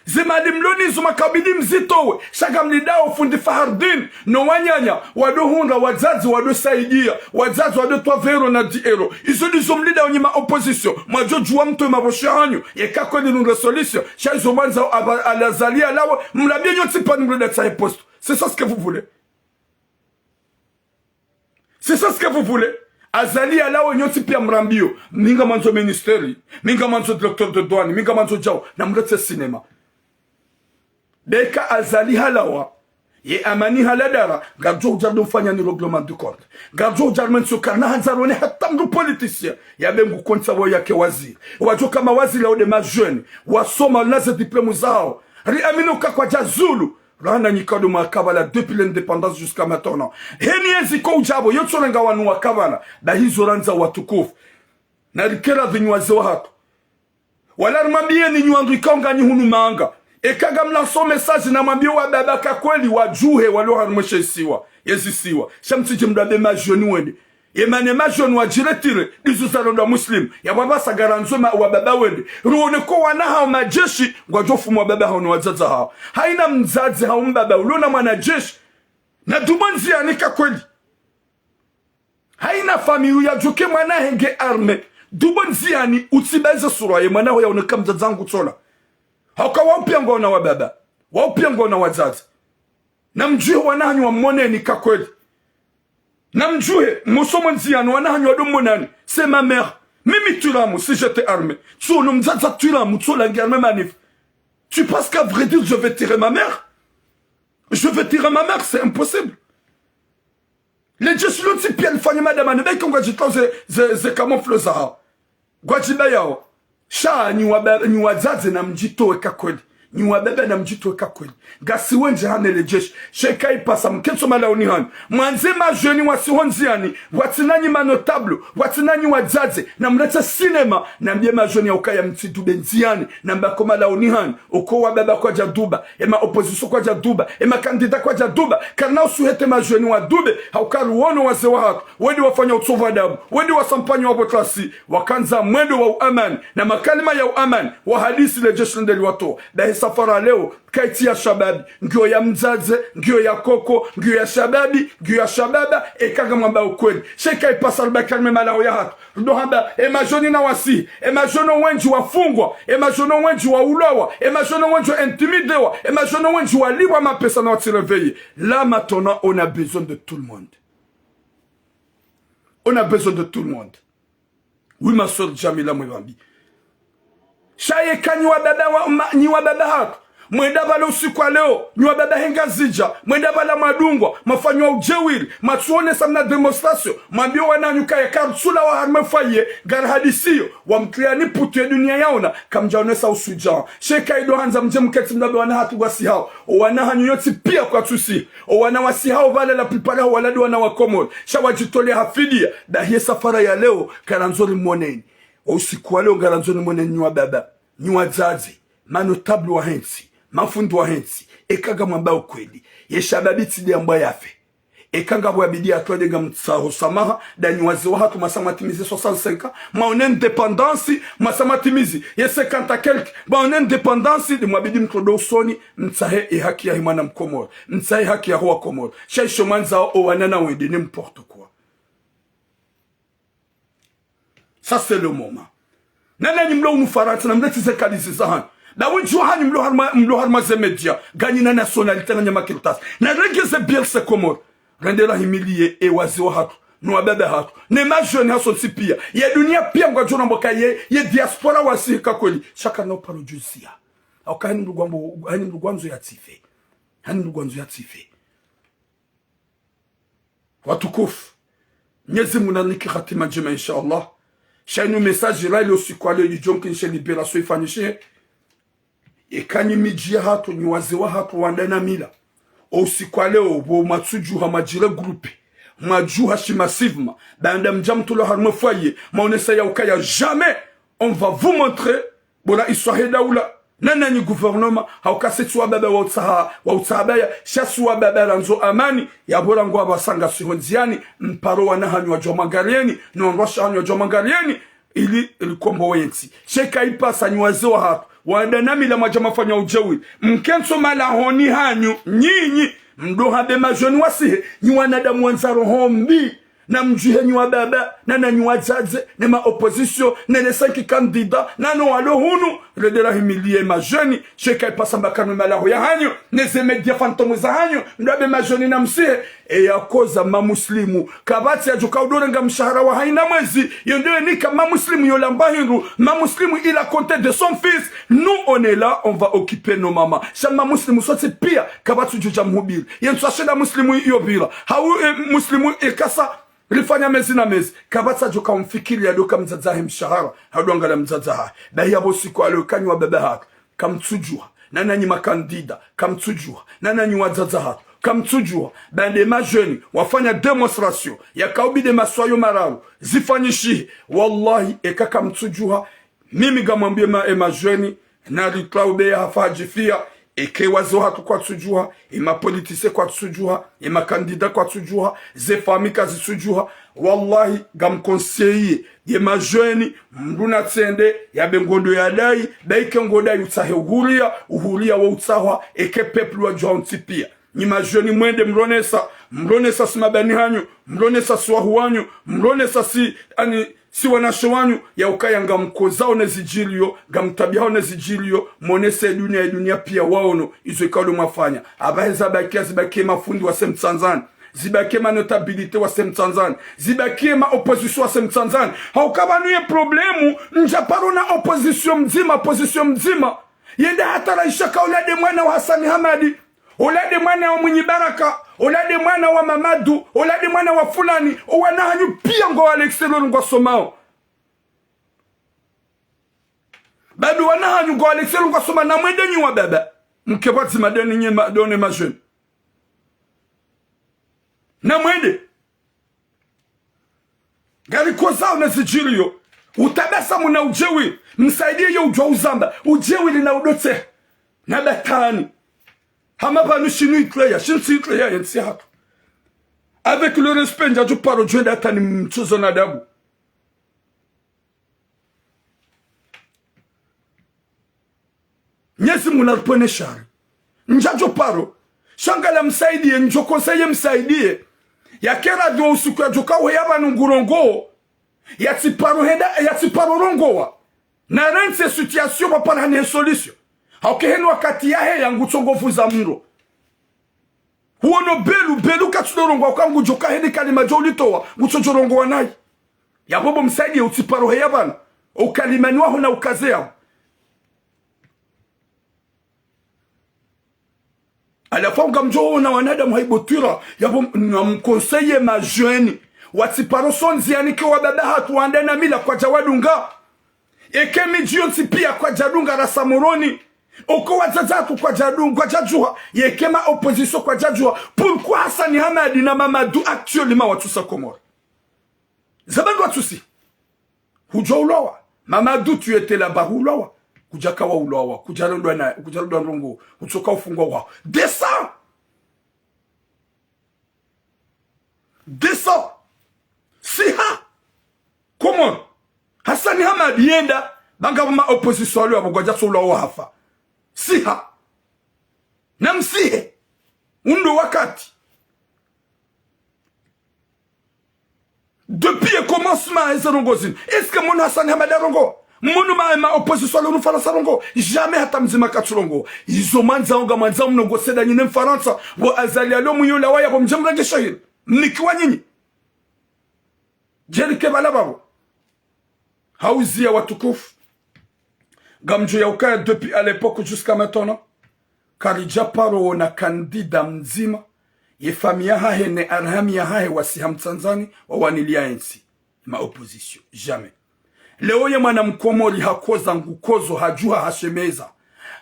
Zemali mloni izo makabidi mzitowe. Shaka mlidao fundi Fahardin. No wanyanya. Wado hunra wazazi wado saidia. Wazazi wado 3 euro na 10 euro. Izo nizo mlida onyima opposition. Mwajo juwa mtu maboshe hanyu. Yekako ni nunre solution. Sha izo manza alazalia lawa. Mlabia nyoti pani mlida tsahe posto. C'est ça ce que vous voulez. C'est ça ce que vous voulez. Azali ala onyoti pia mrambio. Minga manzo ministeri. Minga manzo directeur de douane. Minga manzo jao. Na mretse cinéma. Deka azali halawa. Ye amani haladara. Garjo ujado ufanya ni règlement du compte. Garjo ujarmen sokarna hanzarone hata mdu politicien. Yabe mgu konta wa yake waziri. Wajo kama waziri lao de ma jeune. Wasoma naze diplôme zao. Ri amino kakwa jazulu. Rana nyikado makabala depuis l'indépendance jusqu'à maintenant. Heniezi ko ujabo yotsorenga wanu wakabala da hizo ranza watukufu. Na rikera vinywaze watu. Wala mwambie ni nywandu ikonga ni hunu manga. Ekaga mlanso message na mwambie wa baba kakweli wajuhe walo harmeshe siwa. Yezi siwa. Shamtije mdabe majoni wende. Yemane majoni wajiretire izu salonda muslim. Ya baba sagaranzo wa baba wende. Ruone ko wanaha majeshi ngwajofu mwa baba hao ni wazaza hao. Haina mzazi hao mbaba ulona mwanajeshi. Na dumanzi anika kweli. Haina familia ya juke mwana henge arme. Dumanzi ani utibeze sura ye mwana hoya uneka mzazangu tola. Hauka waupiango na wababa. Waupiango na wazazi. Na mjue wanahanyu wa mwone ni kakweli. Namjoué, Moussomanzian, c'est ma mère. Mimi Turam, si j'étais armé. Tu Turam, tu la guerre manif. Tu penses qu'à vrai dire, je vais tirer ma mère? Je vais tirer ma mère, c'est impossible. Les Jesselons, c'est bien le fanny madame, mais quand je camoufle ça. Guajibayao. Sha, ni wazazi na mjito ekakweli. Ni wabebe na mjito kakweli. Gasi wenje hane lejeshi. Sheka ipasa mkenso malaoni hane. Mwanzema jweni wasihonziani. Watinanyi manotablo. Watinanyi wazaze. Na mleta sinema. Na mbye majweni ya ukaya mtidu benziani. Na mbako malaoni hane. Oko wabebe kwa jaduba. Ema opozisyon kwa jaduba. Ema kandida kwa jaduba. Karna usuhete majweni wa dube. Haukaru wono waze wahatu. Wedi wafanya utsovu adabu. Wedi wasampanyo wabotlasi. Wakanza mwendo wa uamani. Na makalima ya uamani. Wahadisi lejeshi ndeli wato. Safara leo kaiti ya shababi ngio ya mzaze ngio ya koko ngio ya shababi ngio ya shababa ekaga mwamba ukweli sheka ipasa kalme malao ya hatu ndohamba emajoni na wasi emajono wenji wafungwa emajono wenji wa ulawa emajono wenji intimidewa emajono wenji waliwa mapesa na wati réveiller. Là maintenant on a besoin de tout le monde. On a besoin de tout le monde. Oui, ma soeur Jamila Mwebambi. Shaye kanywa baba hatu. Mwenda bala usiku leo, nywa baba henga zija, mwenda bala madungwa, mafanywa ujewili, matuone samna demonstration, mambio wananyuka ya karsula wa harmefaye, gar hadisiyo, wa mkriani putu ya dunia yaona, kamjaonesa usujan. Sheka ido hanza mje mketi mnabe wana hatu wasi hao, o wana hanyonyoti pia kwa tusi, o wana wasi hao vale la pripara waladi wana wakomol, shawajitole hafidia, dahie safara ya leo, karanzoli mwaneni. O usiku leo, karanzoli mwaneni nywa baba, nywa zazi, manotable wa hensi. Mafundi wa hensi ekaga mwamba ukweli yeshababiti dia mbwa yafe ekanga bwa bidi atwade ga mtsaho samaha dani wazo hatu masamatimizi 65 ma on indépendance masamatimizi ye 50 quelque ba on indépendance de mwabidi mkodo usoni mtsahe e haki ya himana mkomoro mtsahe haki ya huwa komoro shaisho manza o wanana wende n'importe quoi. Ça c'est le moment. Nana nimlo umufaransa na mletize kalizi zahani da wujua hani mlo harma zemedia gani na nationalité na nyama kiltas na regeze biel se komor rendela himilie e wazi wa hatu no baba hatu ne ma jeune haso sipia ya dunia pia ngwa jona mboka ye diaspora wasika kweli shaka no parodjusia au kani ndugwanzo ya tife hani ndugwanzo ya tife watukufu Mwenyezi Mungu aniki khatima njema inshallah shainu message la ile usikwale yijonki nshe liberation ifanyishe ekanyi mijia hatu ni wazewa hatu wandana mila usiku leo bo matsujuha majira groupe majuha shimasivement banda mjamtulo harmo foyer maonesa ya ukaya jamais on va vous montrer bona histoire daula nana ni gouvernement haukase tuwa baba wa utsabaya shasuwa baba ranzo amani ya bora ngwa basanga sihonziani mparo wanahanywa jomangalieni nondosha hanywa jomangalieni ili ilikombo wensi sheka ipasa nywazewa hatu wadanami la majama fanya ujewi mkenso mala honi hanyu nyinyi mdoha be majoni wasihe nyi wanadamu wanzaro hombi na mjuhe nywa baba na nywa zaze na ma opposition na les 5 candidats na no walo hunu le de la humilier majoni sheka ipasa mbakano mala ho ya hanyu neze media fantomu za hanyu ndabe majoni na msihe e ya koza mamuslimu kabati ya joka udorenga mshahara wa haina mwezi yondewe ni kama muslimu yolamba hindu mamuslimu il a compté de son fils nous on est là on va occuper nos mamans shama muslimu sote pia kabati juja mhubiri yensu asheda muslimu yobira hau muslimu ikasa rifanya mezi na mezi kabata joka mfikiri ya doka mzazahe mshahara haduangala mzazaha dahi yabo siku aliyokanywa baba haka kamtsujua nana nyi makandida kamtsujua nana nyi wazazaha kamtsujua bande majeni wafanya demonstration ya kaubide maswayo mararu zifanyishi wallahi eka kamtsujua mimi gamwambie majeni na riklaube ya hafajifia eke wazo hatu kwa tsujua ima politise kwa tsujua ima kandida kwa tsujua ze famika zitsujua wallahi gamkonseye ye majeni mruna tsende ya bengondo ya dai daike ngodai utsahe uhulia wa utsahwa eke peplu wa jontipia ni majeni mwende mronesa simabani hanyu mronesa swahu wanyu mronesa si wanasho wanyu ya ukaya nga mkozao nezijilio nga mtabiao nezijilio monese dunia pia waono izo ikalo mwafanya abaheza bakia zibakie mafundi wa semtsanzani zibakie ma notabilite wa semtsanzani zibakie ma opposition wa semtsanzani haukabanuye problemu njaparo na opposition mzima yende hata raishaka ulade mwana wa Hasani Hamadi olade mwana wa Mwenye Baraka olade mwana wa Mamadu olade mwana wa fulani owana hanyu pia ngo Alexelon ngo somao bado wana hanyu ngo Alexelon ngo soma na mwende nyi wa baba mkebati madeni nye madone majeni na mwende gali koza unazijilio utabasa muna ujewi msaidie yo ujwa uzamba ujewi lina udote na batani Hamapa nous chinu créa, chinsi créa yensi hatu. Avec le respect njaju paro jwe data ni mchuzo na dabu. Nyezi munarpone shari. Njaju paro. Shangala msaidie, njo konseye msaidie. Ya kera dwa usuku ya joka weyaba nungurongo. Yati paro rongowa. Na rense situation wapana hane solution. Hauke henu wakati yahe yangu tsongofu za mro. huono belu katulorongwa kwa ngujoka heni kalima jolitowa nguchojorongwa nayi yabobo msaidi utiparo heyabana ukalimani waho na ukaze yao alafonga mjoho na wanadamu haibotira yabo mkonseye majueni watiparo sonziani kwa baba hatu wandena mila kwa jawadunga ekemi jionsi pia kwa jadunga rasamuroni oko wazazatu kwa jadunga kwa jajua yekema opposition kwa jajua pourquoi Hassan Hamadi na Mamadou actuellement watusa Komoro zabandu watusi hujo ulowa Mamadou tu étais là-bas ulowa kujaka wa ulowa kujalondwa na kujalondwa ndongo utoka ufungwa wao descend siha comment Hassan Hamadi yenda banga ma opposition lwa bogwaja so ulowa hafa siha namsihe undo wakati depuis le commencement est-ce que mon Hassan Hamadi rongo munu ma opposition lu Faransa rongo jamais hata mzima katurongo izo manza onga manza mnogo seda nyine Faransa wo azali alo muyula waya ko mjamra shahir mnikiwa nyinyi jelike balababo hauzia watukufu gamjo ya ukaya depuis à l'époque jusqu'à maintenant karija paro na kandida mzima ye famia hahe ne arhamia hahe wasiham Tanzania wawanilia ensi ma opposition jamais leo ye mwana mkomori hakoza ngukozo hajua hashemeza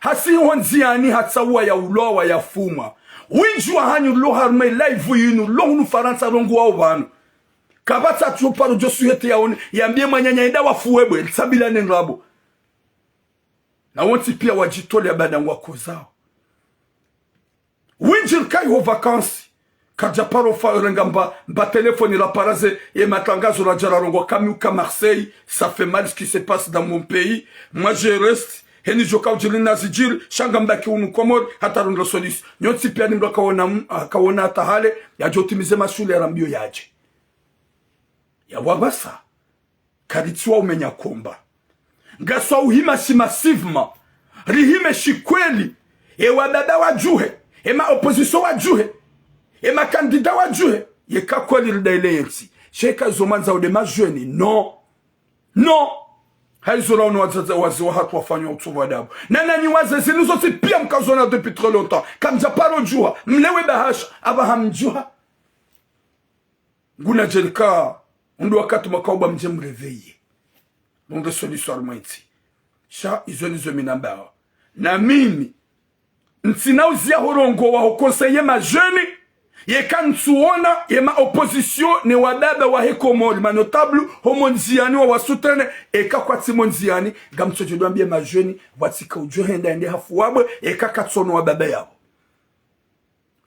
hasi honziani hatsawa ya ulowa ya fuma winjwa hanyu lo harme live yinu lo hunu Faransa rongo wa banu kabata tuparo josuhete yaone yambie manyanya enda wafuwebwe sabila nenrabo na wonti pia wajitole abada ngwako zao winjil kai ho vacances Kadjaparo fa rengamba ba téléphone la paraze et matangazo la jararongo Kamouka Marseille, ça fait mal ce qui se passe dans mon pays. Moi je reste heni joka ujilina zijir shangamba ki unu komor hata rundo solis nyoti pia nimdo kaona tahale ya jotimize mashule ya rambio yaje ya wabasa kaditswa umenya komba ngaswa uhima si massivement rihime shikweli e wadada wajuhe e ma opposition wajuhe et ma candidat wa Dieu ye kakweli lidele yensi sheka zomanza udema jeune non haizora ono wazi wa hatu wafanywa utuwa dabu nana ni waze zinuzo si pia mkazona depuis trop longtemps kamja paro juha mlewe bahasha aba hamjuha nguna jelika undu wakati makauba mje mreveye nonde solution almoiti sha izonizo minambao na mimi ntinauzia horongo wa conseiller ma jeune ye kansuona ye ma opposition ne wadaba wa hekomoli ma notable homonziani wa wasutene eka kwati monziani gamtso jodwambie ma jeune watika ujohenda ende hafu wabwe eka katsono wa baba yabo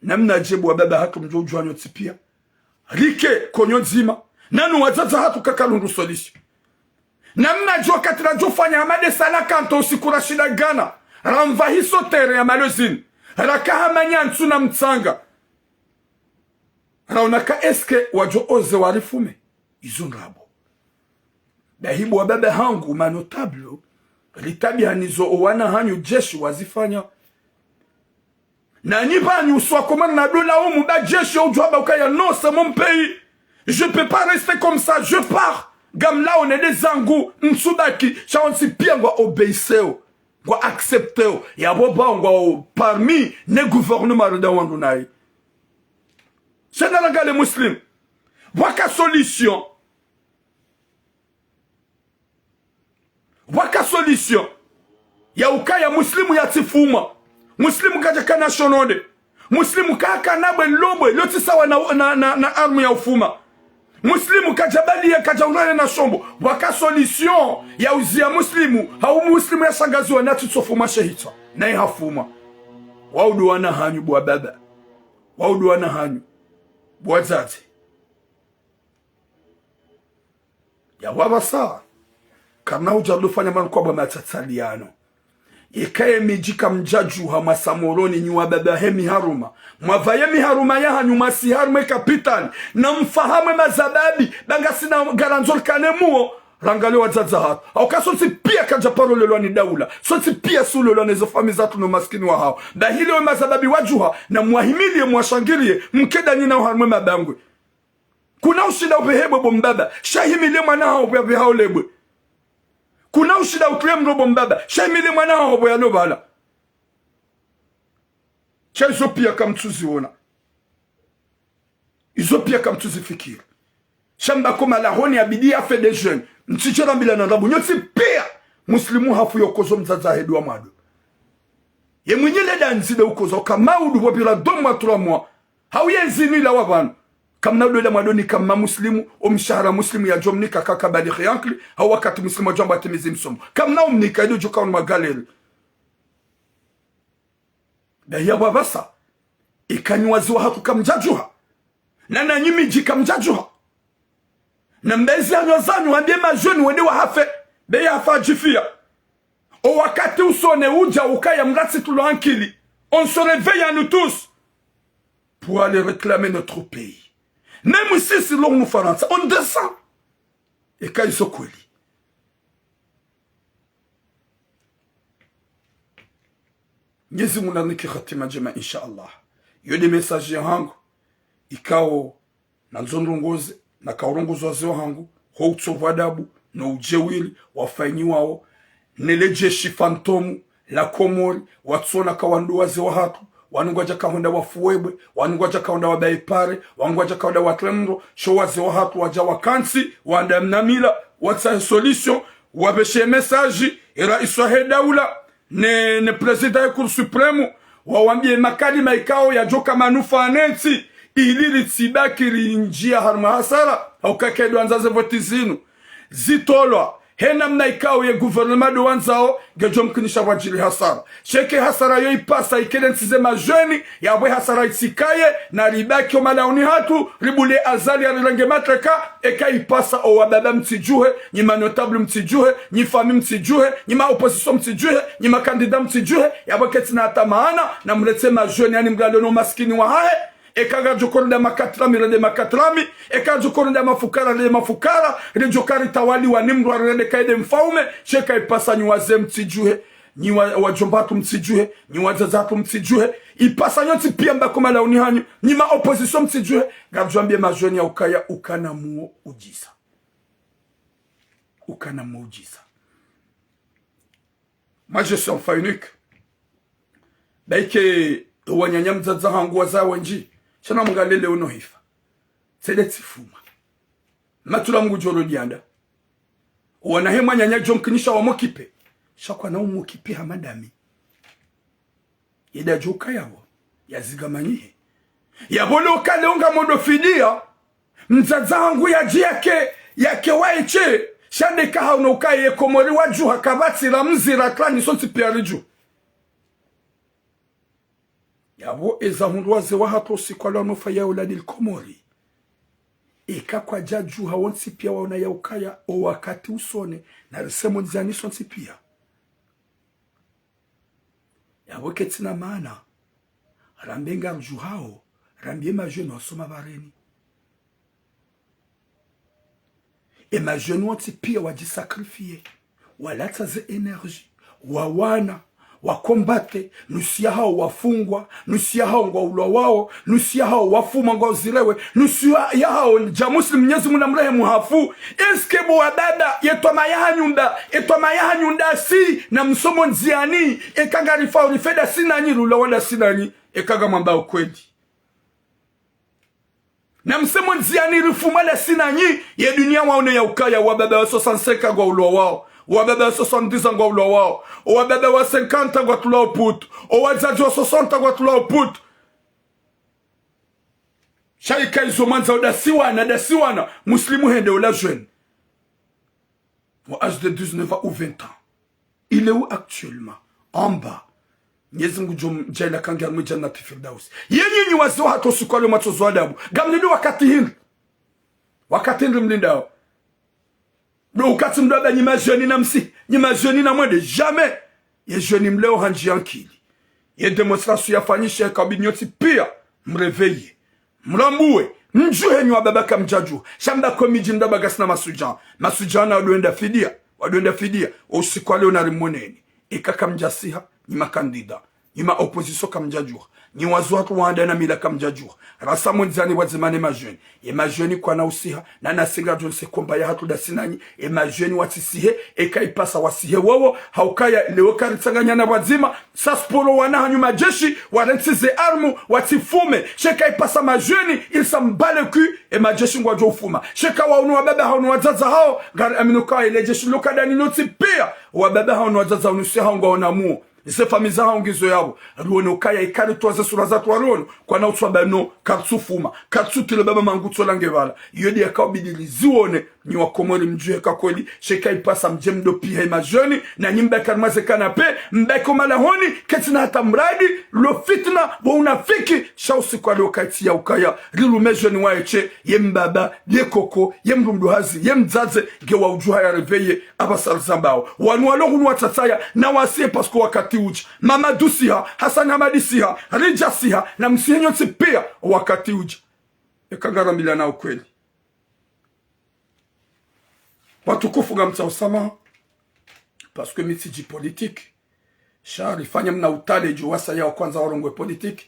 namna jebu wa baba hatu mjojwanyo tipia rike konyo nzima nanu wazaza hatu kakalundu solution namna jo katira jo fanya amade sala kanto usikura shida gana ramvahiso tere ya malozini rakaha manyantu na mtsanga raunaka eske wajo oze warifume izunrabo dahibu wa baba hangu manotablo litabi hanizo owana hanyu jeshi wazifanya na nipa uswa komana na dola umu ba jeshi ujwaba ukaya non c'est mon pays je peux pas rester comme ça je pars gamla on est des zangu nsubaki chaonsi pia ngwa obeiseo ngwa accepteo ya boba ngwa parmi ne gouvernement da wandu nai c'est dans les musulmans. Waka solution. Waka solution. Ya ukaya muslimu ya tifuma. Muslimu kaja kana shonode. Muslimu kaka nabwe lobwe. Loti sawa na armu ya ufuma. Muslimu kaja bali ya kaja unane na shombo. Waka solution. Ya uzia muslimu. Hau muslimu ya shangazi wa natu tsofuma shehita. Na ya hafuma. Waudu wana hanyu bwa baba. Waudu wana hanyu. Bwazati ya wabasa karna ujadufanya mankwaba matataliano ikaye mijika mjaju hama samoroni nyuwa baba hemi haruma mwavaye miharuma ya hanyuma si harume kapital na mfahame mazababi banga sina garanzol kanemuo rangale wazaza hatu au kasonsi pia kaja parole lwa ni daula sonsi pia sulu lwa nezo fami zatu no maskini wa hao da hili we mazababi wajuha na muahimilie muashangilie mkeda nina uharmwe mabangwe kuna ushida upehebwe bombaba shahimilie mwana hao upe hao lebwe kuna ushida ukle mrobo mbaba shahimilie mwana hao upe yalo bala cha izo pia kamtuzi ona izo pia kamtuzi fikiri shamba koma la honi abidi afe de jeunes ntichera mbila na ndabu nyoti pia muslimu hafu yokozo mzaza hedu wa madu ye mwenye leda nzide ukozo kama udu wapila 2 mois 3 mois hauye nzini la wabanu kamna dola madoni kama muslimu omshahara muslimu ya jomnika kaka balikhi yankli hau wakati muslimu wa jomba timizi msomo kamna umnika edo joka on magaleri da ya wabasa ikanywaziwa haku kamjajuha na nyimi jikamjajuha na mbezi anyo zanyu wambie majoni wende wa hafe beye hafa jifia o wakati usone uja ukaya mratsi tulo ankili on se réveille à nous tous pour aller réclamer notre pays même si c'est l'on nous France on descend et quand ils sont kweli nyezi munaniki khatima jema insha Allah yode message yangu ikao na nzondongoze na kaurongozo wazeo hangu houtsovu adabu na ujewili wafaini wao nelejeshi fantomu la komori watsona kawandu wazeo hatu wanungoja kahonda wafuwebwe wanungoja kahonda wabaipare wanungoja kahonda watlemro sho wazeo hatu waja wakansi wanda mnamila watsa solution wabeshe message ira iswahe daula ne president ya Cour supreme wawambie makali maikao ya joka manufa anensi ili tsibaki rinjia harma hasara au kakedo anzaze voti zinu zitolwa hena mnaikao ye gouvernement do wanzao gejo mkinisha wajili hasara sheke hasara yo ipasa ikele nsize majeni ya we hasara itikaye na ribaki omalauni hatu ribule azali ya rilange matreka eka ipasa o wababa mtijuhe nyima notable mtijuhe nyifami mtijuhe nyima opposition mtijuhe nyima kandida mtijuhe ya waketi na atamaana na mlete majeni yani mgalono maskini wa hae ekaga jokoronda makatrami rende makatrami ekaga jokoronda mafukara rende mafukara rende jokari tawali wa nimru rende kaide mfaume sheka ipasa nyiwaze mtijuhe nyiwa wajombatu mtijuhe nyiwa zazatu mtijuhe ipasa nyoti pia mbakoma la unihanyu nyima opposition mtijuhe gabjwambie majoni ya ukaya ukana muo ujisa ukana muo ujisa moi je suis enfant unique baike wanyanya mzaza hangu wazawe nji chana mgalele uno hifa sede tifuma matula mgujoro dianda wana hema nyanya jomkinisha wa mokipe shakwa na umokipe hamadami yeda joka yawo yazigamanyihe yabolo kale unga modo fidia mzaza hangu yaji yake waiche shade kaha unokaye komori waju hakabati la mzira klani sonti piariju yabo ezahundwaze wa hato sikwala no faya uladi komori eka kwa jaju hawonsi pia waona ya ukaya o wakati usone na resemo nzani sonsi pia yabo ketina maana rambenga mjuhao rambie majeno soma bareni e majeno onti pia wajisakrifie walata ze energie wawana wakombate nusia hao wafungwa nusia hao ngwa ulwa wao nusia hao wafuma ngwa uzilewe nusia hao jamuslim mnyezi muna mrehemu hafu eskebo wa dada yetwa mayahanyunda si na msomo nziani ekaga rifa urifeda sinanyi lula wala sinanyi ekaga mwamba ukweli na msomo nziani rifuma la sinanyi ye dunia waone ya ukaya wababa wa 65 ngwa ulwa wao wababa 70 ngwa ulwa wao wababa wa 50 ngwa tulao putu wazaji wa 60 ngwa tulao putu shaika izo manza dasiwana muslimu hende ola jeune au âge de 19 ans ou 20 ans il est où actuellement en bas nyezingu jom jaila kangar mujannati firdaus yenyi wazo hato sukalo matozo adabu gamnido wakati hindi mlindao le ukati mdoba nyima jeune na msi nyima jeune na mwende jamais ye jeune mleo hanji yankili ye demonstration yafanyisha kabinyoti pia mreveye mrambue Mjuhe nywa baba kamjaju. Shamba komiji mdaba gasna masujan. Masujan na waduenda fidia. Waduenda fidia. Usiku leo na rimoneni. Ika kamjasiha. Nima kandida. Nima opposition kamjaju. Ni wazuatu waanda na mila kamjaju. Rasa mwenzani wazimane majweni. E majweni kwa na usiha. Na nasinga jonse komba ya hatu da sinani. E majweni watisihe. Eka ipasa wasihe wawo. Haukaya leo karitanganya na wazima. Sasporo wana hanyu majeshi. Warensize armu. Watifume. Sheka ipasa majweni. Ilsa mbale ku. E majeshi ngwajo ufuma. Sheka waunu wababa haunu wazaza hao. Gari aminuka ile jeshi lokada ninoti pia. Wababa haunu wazaza unusia hao ngwa onamuo. Ise famiza hao ngizo yabo. Ruono kaya ikari tuwaze sura zatu warono. Kwa na utwa bano katsu fuma. Katsu tile baba manguto lange wala. Yodi ya kao bidili zione. Ni wakomori mjuhe kakweli. Sheka ipasa mjemdo pihe majoni. Na nyimbe karmaze kanape. Mbeko malahoni. Ketina hata mradi. Lo fitna. Wa unafiki. Shausi kwa leo kaiti ya ukaya. Rilu mejoni waeche. Ye mbaba. Ye koko. Ye mrumduhazi. Ye mzaze. Gewa ujuha ya reveye. Abasal zambao. Wanualo hunu watataya. Na wasie pasko wakati uji. Mama dusiha. Hasan Hamadi siha. Rija siha. Na msihenyo pia wakati uji. Ekangara mila na ukweli. Watukufu gamta usama. Paske mitiji politique. Shari fanya mna utale juwasa ya kwanza warongwe politique.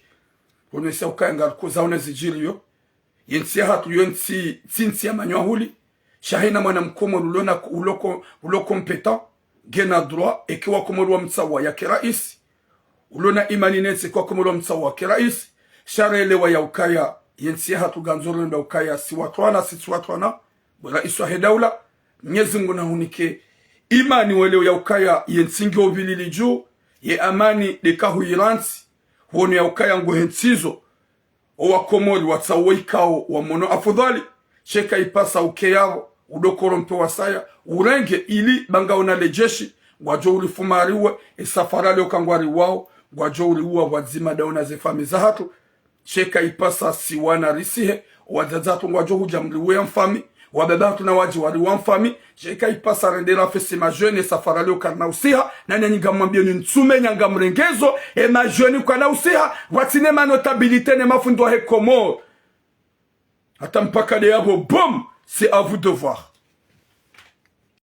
Unwese ukaya kuza unezijiri yo. Yensia hatu yonsi tinsi ya manywa huli. Shahina mwana mkomo ulo kompetent. Gena droit ekiwa komorwa mtsawa ya kiraisi. Ulona imani netse kwa komorwa mtsawa ya kiraisi. Sharelewa ya ukaya yensia hatu ganzoro nda ukaya siwatwana situatwana. Bwela iswa hedaula. Mnyezi Mungu na hunike imani wale ya ukaya yensingi ovilili juu. Ye amani dekahu iransi. Huonu ya ukaya nguhensizo. Owa komori watsawa ikao wa mono afudhali. Sheka ipasa ukeyao. Udokoro mpe wasaya. Urenge ili banga unalejeshi. Wajo ulifumariwe. Esafara leo kangwari wao. Wajo uliwa wazima dauna zefami za hatu. Sheka ipasa siwana risihe. Wadzazatu wajo hujamliwe ya mfami. Wabebatu na waji wali wa mfami. Sheka ipasa rendera fesi majweni. Safara leo karna usiha. Nani nyinga mwambio ni ntume nyanga mrengezo. E majweni kwa na usiha. Watine manotabilite ne mafundo he komo. Hata mpaka de yabo. Boom! C'est à vous de voir.